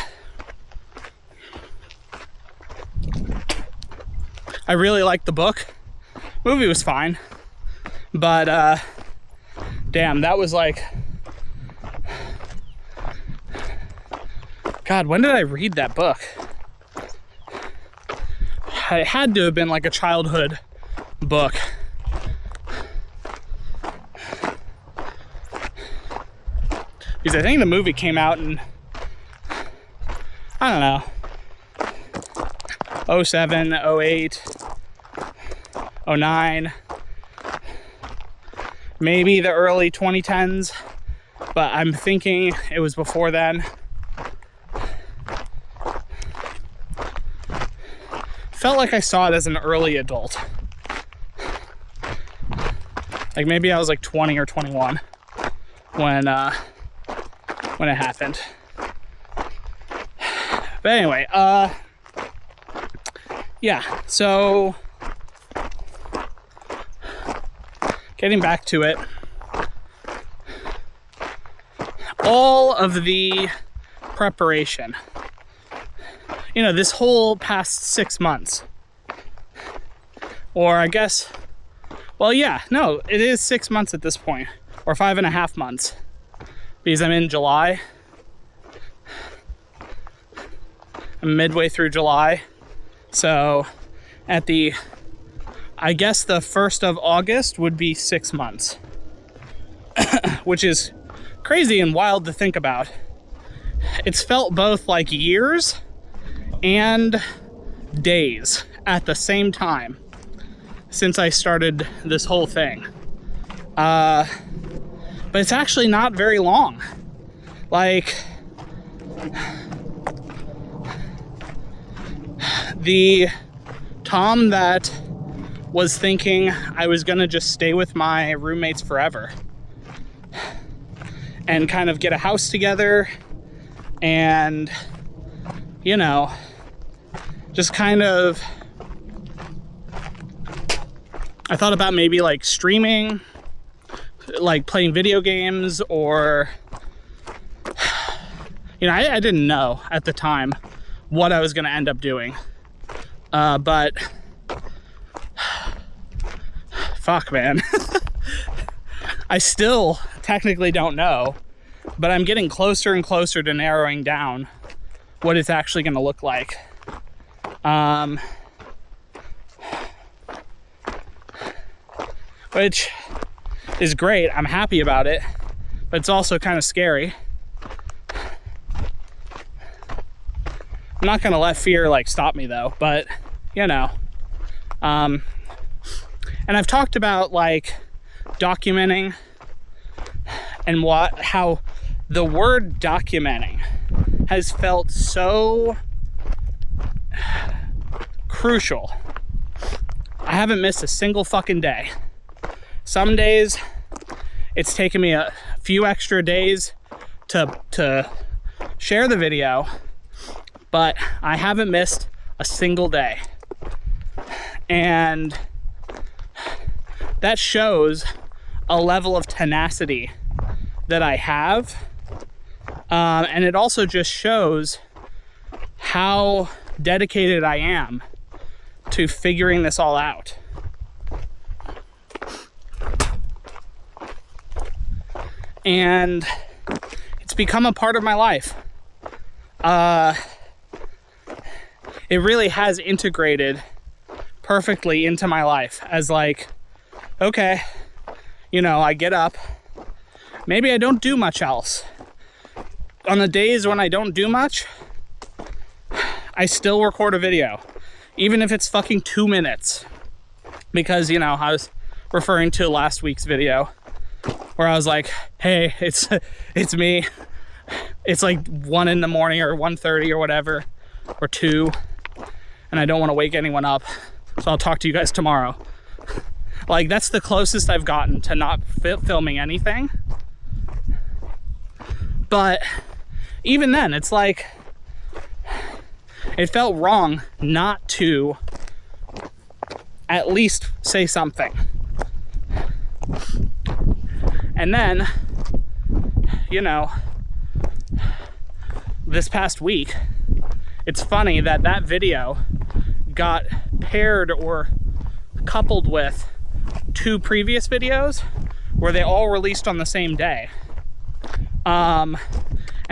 I really liked the book. Movie was fine. But Damn, that was like... God, when did I read that book? It had to have been like a childhood book. Because I think the movie came out in, I don't know, 07, 08, 09, maybe the early 2010s, but I'm thinking it was before then. Felt like I saw it as an early adult. Like maybe I was like 20 or 21 when it happened. But anyway, yeah, so getting back to it, all of the preparation, you know, this whole past 6 months, or I guess, well, yeah, no, it is 6 months at this point, or 5.5 months, because I'm in July. I'm midway through July. So at the, I guess the 1st of August would be 6 months, which is crazy and wild to think about. It's felt both like years and days at the same time since I started this whole thing. But it's actually not very long. Like, the Tom that was thinking I was gonna just stay with my roommates forever and kind of get a house together and, you know, just kind of, I thought about maybe like streaming, like playing video games, or, you know, I didn't know at the time what I was going to end up doing. But fuck, man. I still technically don't know, but I'm getting closer and closer to narrowing down what it's actually going to look like. Which is great. I'm happy about it, but it's also kind of scary. I'm not gonna let fear like stop me though, but you know. And I've talked about like documenting and how the word documenting has felt so crucial. I haven't missed a single fucking day. Some days it's taken me a few extra days to share the video, but I haven't missed a single day. And that shows a level of tenacity that I have. And it also just shows how dedicated I am to figuring this all out. And it's become a part of my life. It really has integrated perfectly into my life as like, okay, you know, I get up, maybe I don't do much else. On the days when I don't do much, I still record a video, even if it's fucking 2 minutes, because, you know, I was referring to last week's video where I was like, hey, it's me. It's like 1 in the morning or 1:30 or whatever, or 2, and I don't want to wake anyone up, so I'll talk to you guys tomorrow. Like, that's the closest I've gotten to not filming anything. But even then, it's like, it felt wrong not to at least say something. And then, you know, this past week, it's funny that that video got paired or coupled with 2 previous videos where they all released on the same day. And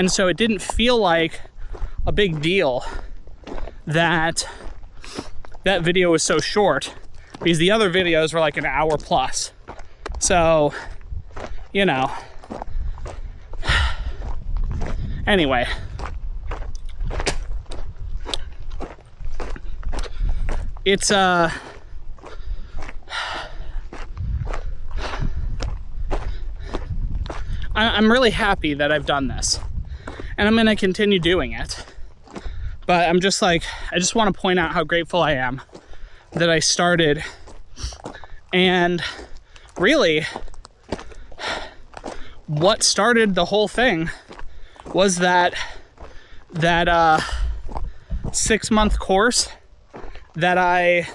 so it didn't feel like a big deal that that video was so short, because the other videos were like an hour plus. So, you know. Anyway. It's I'm really happy that I've done this, and I'm gonna continue doing it. But I'm just like, I just want to point out how grateful I am that I started. And really, what started the whole thing was that 6-month course that I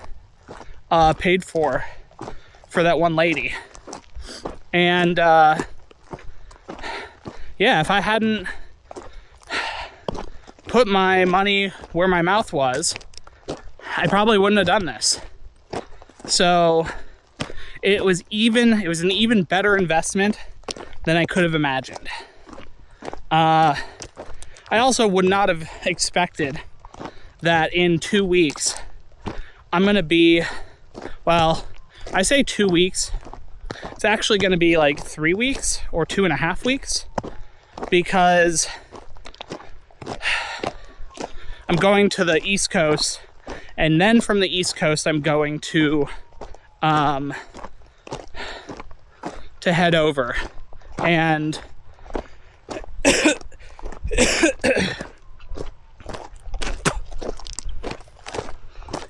paid for that one lady. And yeah, if I hadn't put my money where my mouth was, I probably wouldn't have done this. So it was an even better investment than I could have imagined. I also would not have expected that in 2 weeks I'm gonna be, well, I say 2 weeks, it's actually gonna be like 3 weeks or 2.5 weeks, because I'm going to the East Coast, and then from the East Coast I'm going to head over, and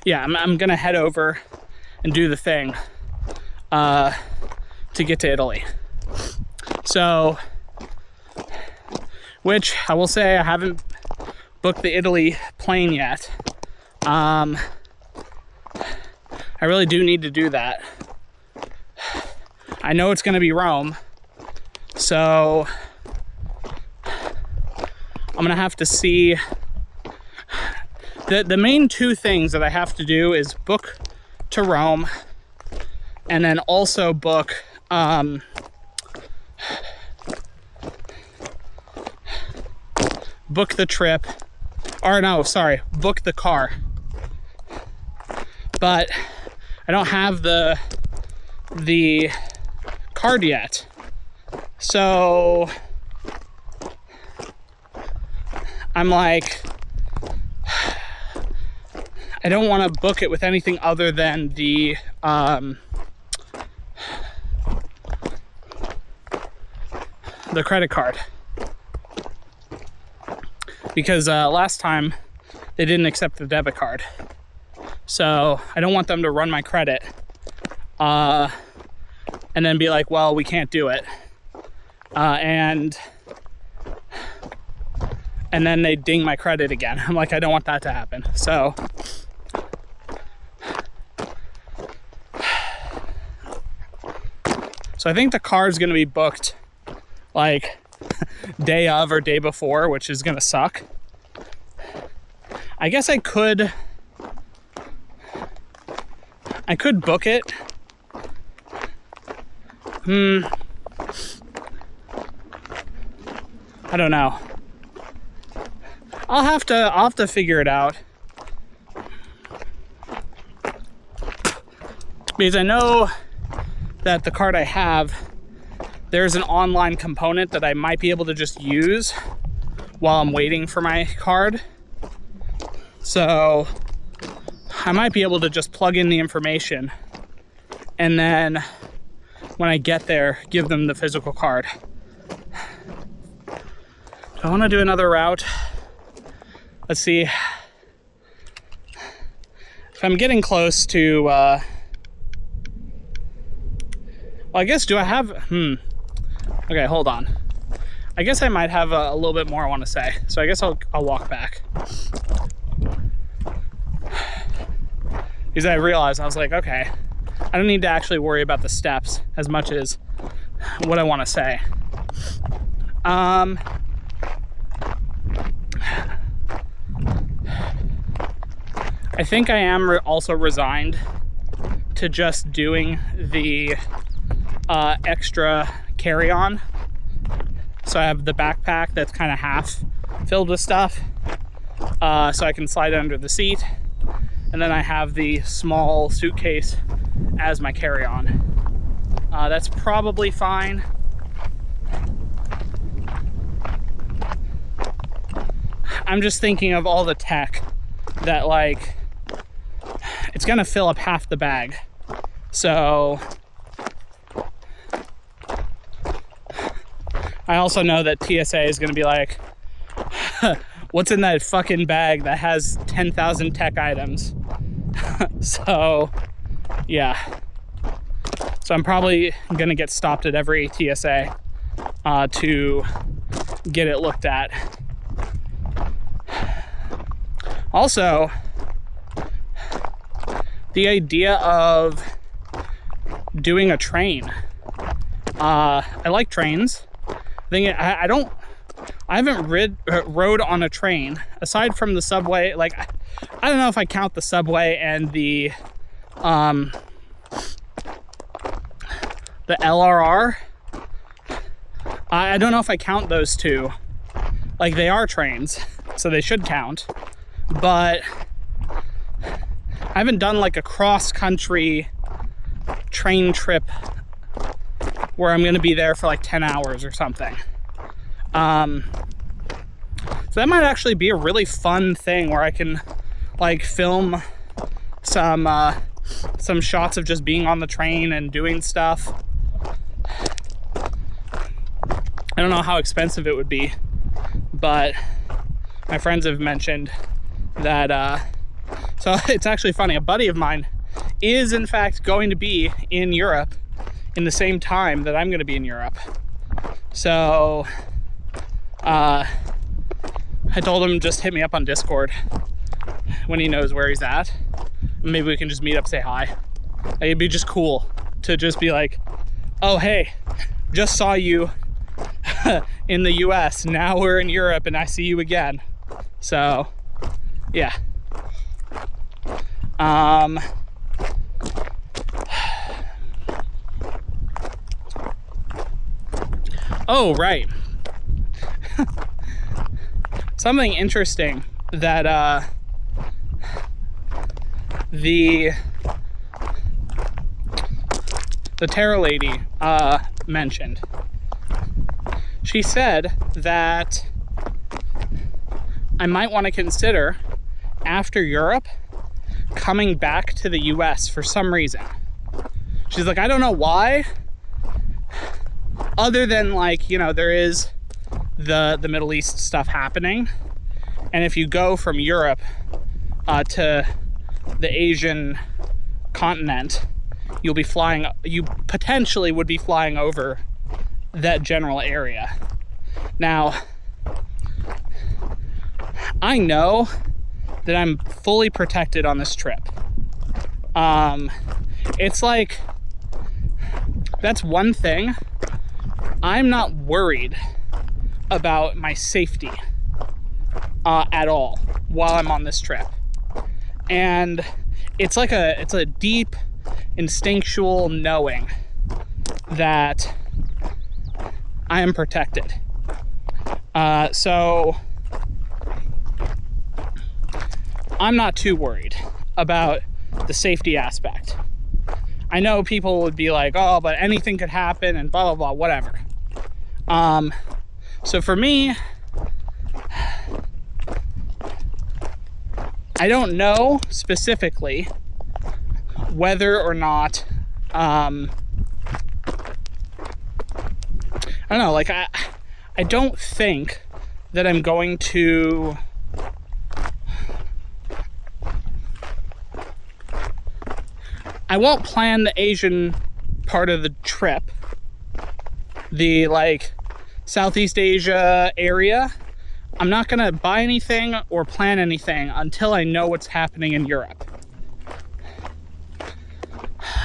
yeah, I'm gonna head over and do the thing to get to Italy. So, which I will say, I haven't booked the Italy plane yet. I really do need to do that. I know it's gonna be Rome, so I'm gonna have to see. The main two things that I have to do is book to Rome, and then also book book the trip, or no, sorry, book the car. But I don't have the card yet, so I'm like, I don't want to book it with anything other than the credit card, because last time they didn't accept the debit card, so I don't want them to run my credit and then be like, well, we can't do it, and then they ding my credit again. I'm like, I don't want that to happen. So I think the car is going to be booked like day of or day before, which is going to suck. I guess I could book it. I don't know. I'll have to figure it out, because I know that the card I have, there's an online component that I might be able to just use while I'm waiting for my card. So I might be able to just plug in the information, and then when I get there, give them the physical card. Do I want to do another route? Let's see. If I'm getting close to well, I guess, do I have, okay, hold on. I guess I might have a little bit more I want to say, so I guess I'll walk back. Because I realized, I was like, okay, I don't need to actually worry about the steps as much as what I want to say. I think I am also resigned to just doing the extra carry-on. So I have the backpack that's kind of half filled with stuff, so I can slide it under the seat. And then I have the small suitcase as my carry-on. That's probably fine. I'm just thinking of all the tech that, like, it's gonna fill up half the bag. So I also know that TSA is gonna be like, what's in that fucking bag that has 10,000 tech items? So, yeah. So I'm probably gonna get stopped at every TSA to get it looked at. Also, the idea of doing a train. I like trains. I haven't rode on a train aside from the subway. Like, I don't know if I count the subway and the LRR. I don't know if I count those two. Like, they are trains, so they should count. But I haven't done like a cross-country train trip where I'm going to be there for like 10 hours or something. So that might actually be a really fun thing where I can like film some shots of just being on the train and doing stuff. I don't know how expensive it would be, but my friends have mentioned that, so it's actually funny. A buddy of mine is in fact going to be in Europe in the same time that I'm going to be in Europe. So I told him just hit me up on Discord when he knows where he's at. Maybe we can just meet up, say hi. Like, it'd be just cool to just be like, oh hey, just saw you in the US, now we're in Europe and I see you again. So yeah. Oh, right. Something interesting that the tarot lady mentioned. She said that I might want to consider, after Europe, coming back to the US for some reason. She's like, I don't know why, other than like, you know, there is the Middle East stuff happening, and if you go from Europe to the Asian continent, you potentially would be flying over that general area. Now, I know that I'm fully protected on this trip. It's like, that's one thing. I'm not worried about my safety at all while I'm on this trip. And it's like it's a deep instinctual knowing that I am protected. So I'm not too worried about the safety aspect. I know people would be like, oh, but anything could happen and blah, blah, blah, whatever. So for me, I don't know specifically whether or not, I don't know, like, I don't think that I'm going to I won't plan the Asian part of the trip, the like Southeast Asia area. I'm not gonna buy anything or plan anything until I know what's happening in Europe.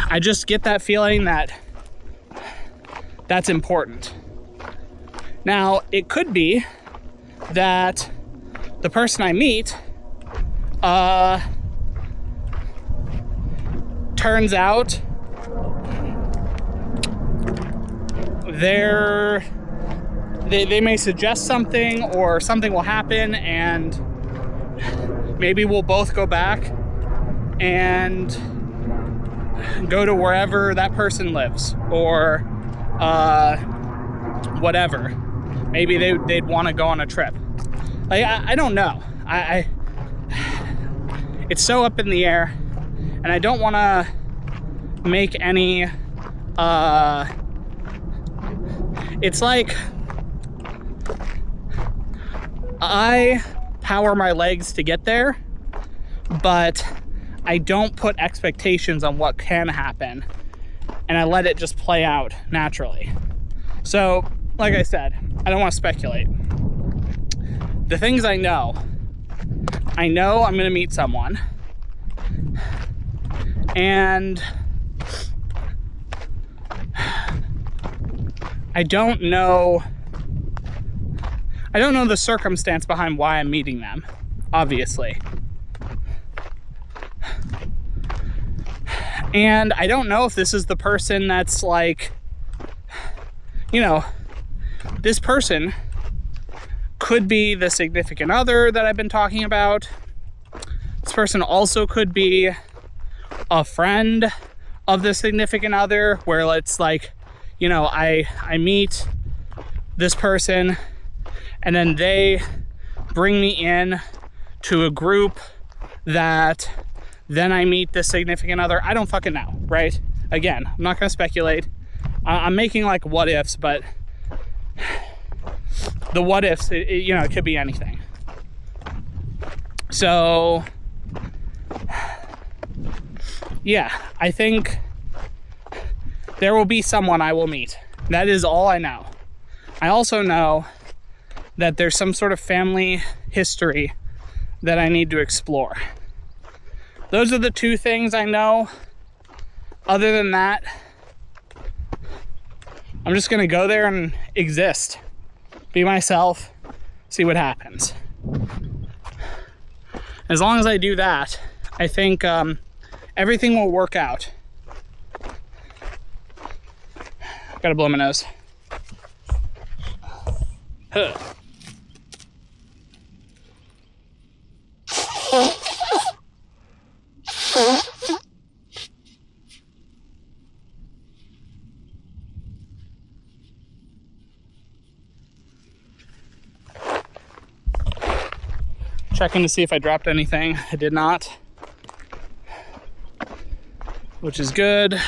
I just get that feeling that that's important. Now, it could be that the person I meet turns out they may suggest something, or something will happen, and maybe we'll both go back and go to wherever that person lives, or whatever. Maybe they'd want to go on a trip. Like, I don't know. It's so up in the air, and I don't want to make any, it's like I power my legs to get there, but I don't put expectations on what can happen, and I let it just play out naturally. So, like I said, I don't want to speculate. The things I know I'm going to meet someone, and I don't know the circumstance behind why I'm meeting them, obviously. And I don't know if this is the person that's like, this person could be the significant other that I've been talking about. This person also could be a friend of the significant other, where it's like, I meet this person, and then they bring me in to a group that then I meet the significant other. I don't fucking know, right? Again, I'm not gonna speculate. I'm making like what ifs, but the what ifs, it could be anything. So, yeah, I think there will be someone I will meet. That is all I know. I also know that there's some sort of family history that I need to explore. Those are the two things I know. Other than that, I'm just gonna go there and exist. Be myself, see what happens. As long as I do that, I think everything will work out. Gotta blow my nose. Huh. Checking to see if I dropped anything. I did not, which is good.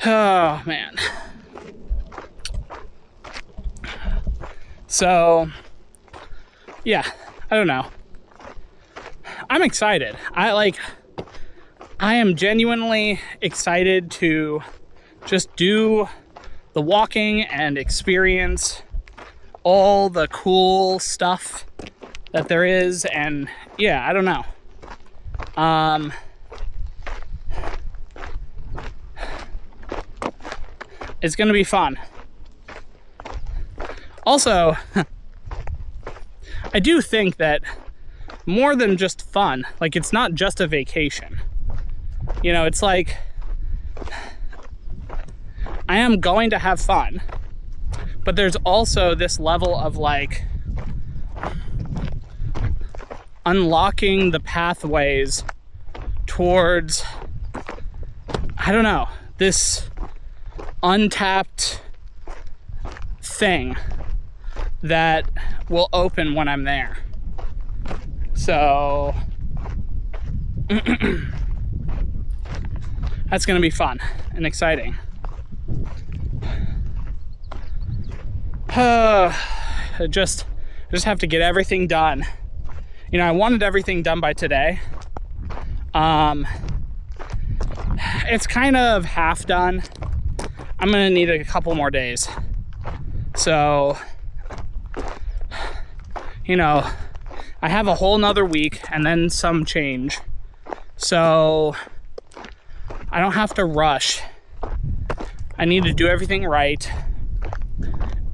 Oh, man. So, yeah, I don't know. I'm excited. I am genuinely excited to just do the walking and experience all the cool stuff that there is. And yeah, I don't know. It's gonna be fun. Also, I do think that more than just fun, like, it's not just a vacation. It's like, I am going to have fun, but there's also this level of like unlocking the pathways towards, I don't know, this untapped thing that will open when I'm there. So that's gonna be fun and exciting. I just have to get everything done. I wanted everything done by today. It's kind of half done. I'm gonna need a couple more days. So, I have a whole nother week and then some change. So, I don't have to rush. I need to do everything right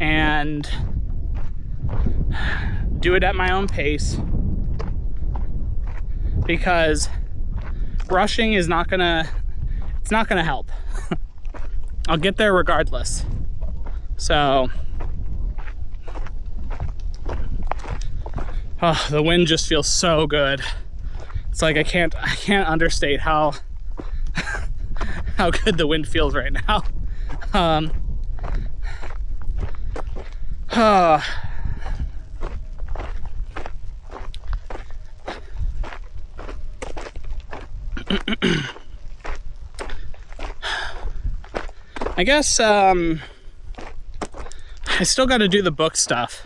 and do it at my own pace, because rushing is not gonna it's not gonna help. I'll get there regardless. So, oh, the wind just feels so good. It's like I can't understate how how good the wind feels right now. I guess I still got to do the book stuff.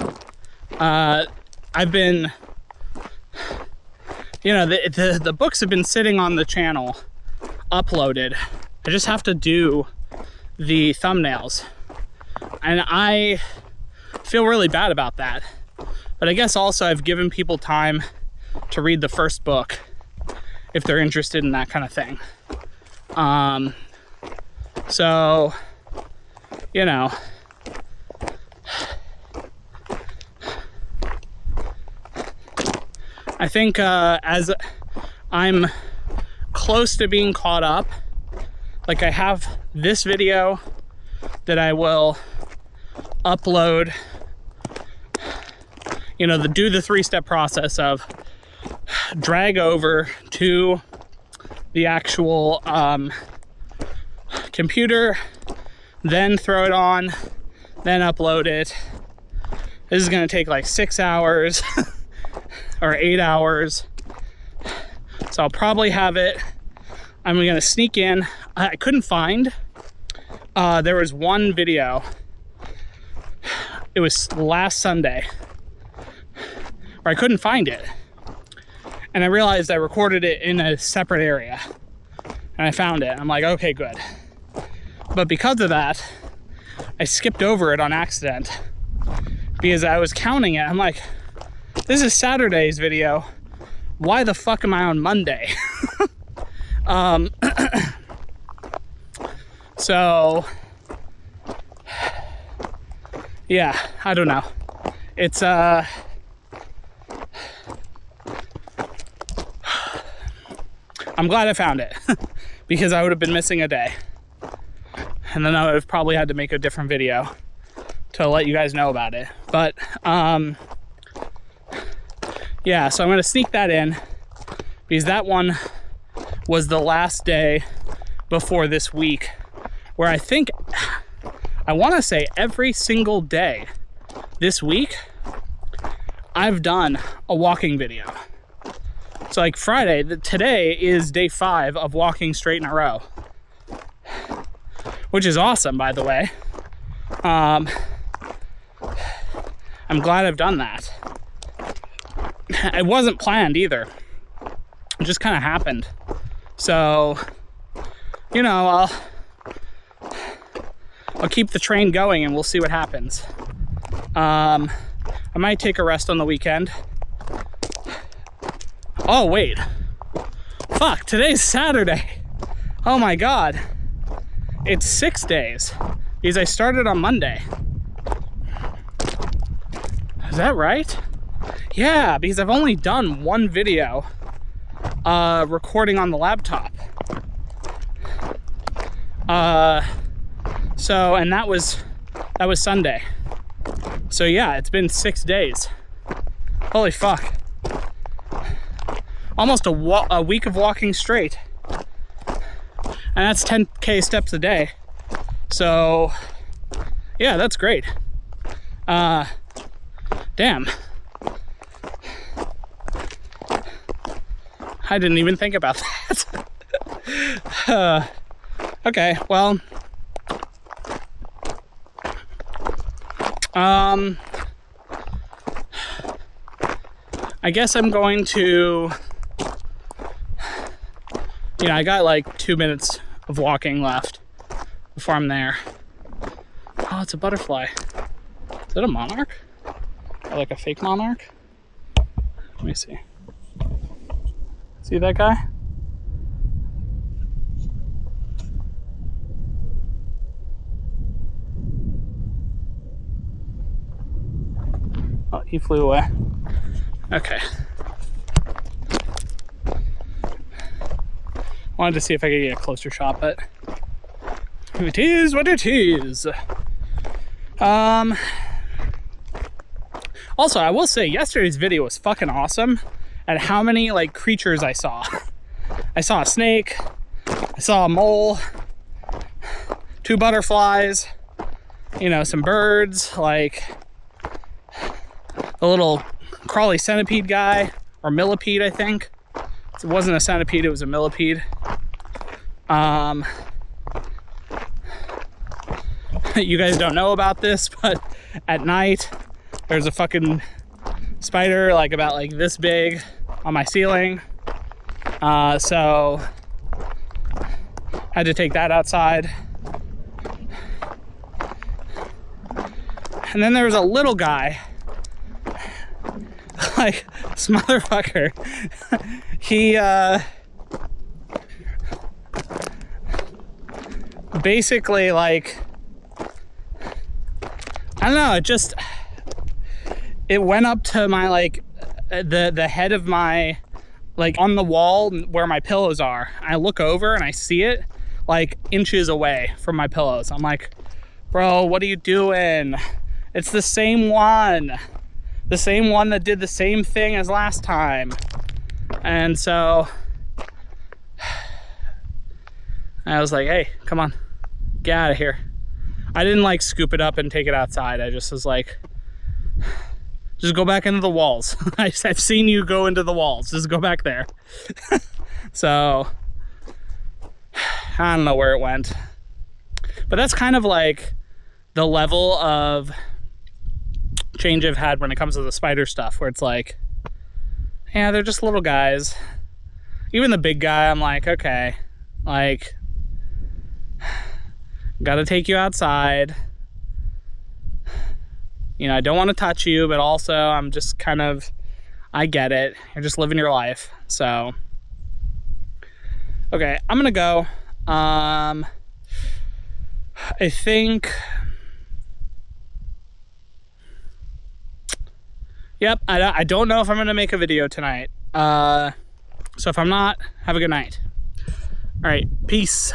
I've been, the books have been sitting on the channel uploaded. I just have to do the thumbnails, and I feel really bad about that. But I guess also I've given people time to read the first book if they're interested in that kind of thing. So, I think as I'm close to being caught up, like I have this video that I will upload, do the 3-step process of drag over to the actual computer, then throw it on, then upload it. This is gonna take like 6 hours or 8 hours. So I'll probably have it. I'm gonna sneak in. I couldn't find, there was one video. It was last Sunday where I couldn't find it. And I realized I recorded it in a separate area. And I found it. I'm like, okay, good. But because of that, I skipped over it on accident. Because I was counting it. I'm like, this is Saturday's video. Why the fuck am I on Monday? So, yeah, I don't know. It's, I'm glad I found it because I would have been missing a day. And then I would have probably had to make a different video to let you guys know about it. But, yeah, so I'm going to sneak that in because that one was the last day before this week where I think, I want to say every single day this week, I've done a walking video. So like Friday, today is day 5 of walking straight in a row, which is awesome, by the way. I'm glad I've done that. It wasn't planned either. It just kind of happened. So, I'll keep the train going and we'll see what happens. I might take a rest on the weekend. Oh, wait. Fuck, today's Saturday. Oh my God. It's 6 days because I started on Monday. Is that right? Yeah, because I've only done one video recording on the laptop. So, and that was Sunday. So yeah, it's been 6 days. Holy fuck. Almost a week of walking straight. And that's 10K steps a day. So, yeah, that's great. Damn. I didn't even think about that. Okay, well. I guess I'm going to, I got like 2 minutes of walking left before I'm there. Oh, it's a butterfly. Is that a monarch? Or like a fake monarch? Let me see. See that guy? Oh, he flew away. Okay. Wanted to see if I could get a closer shot, but it is what it is. Also, I will say yesterday's video was fucking awesome at how many like creatures I saw. I saw a snake, I saw a mole, 2 butterflies, you know, some birds, like a little crawly centipede guy, or millipede, I think. It wasn't a centipede, it was a millipede. You guys don't know about this, but at night there's a fucking spider like about like this big on my ceiling. So I had to take that outside. And then there was a little guy, like this motherfucker. He basically like, I don't know, it went up to my like the head of my, like on the wall where my pillows are. I look over and I see it like inches away from my pillows. I'm like, bro, what are you doing? It's the same one that did the same thing as last time. And so I was like, hey, come on, get out of here. I didn't like scoop it up and take it outside. I just was like, just go back into the walls. I've seen you go into the walls. Just go back there. So I don't know where it went. But that's kind of like the level of change I've had when it comes to the spider stuff, where it's like, yeah, they're just little guys. Even the big guy, I'm like, okay, like, gotta take you outside. You know, I don't want to touch you, but also I'm just kind of, I get it. You're just living your life. So, okay, I'm gonna go. I think, yep, I don't know if I'm gonna make a video tonight. So if I'm not, have a good night. All right, peace.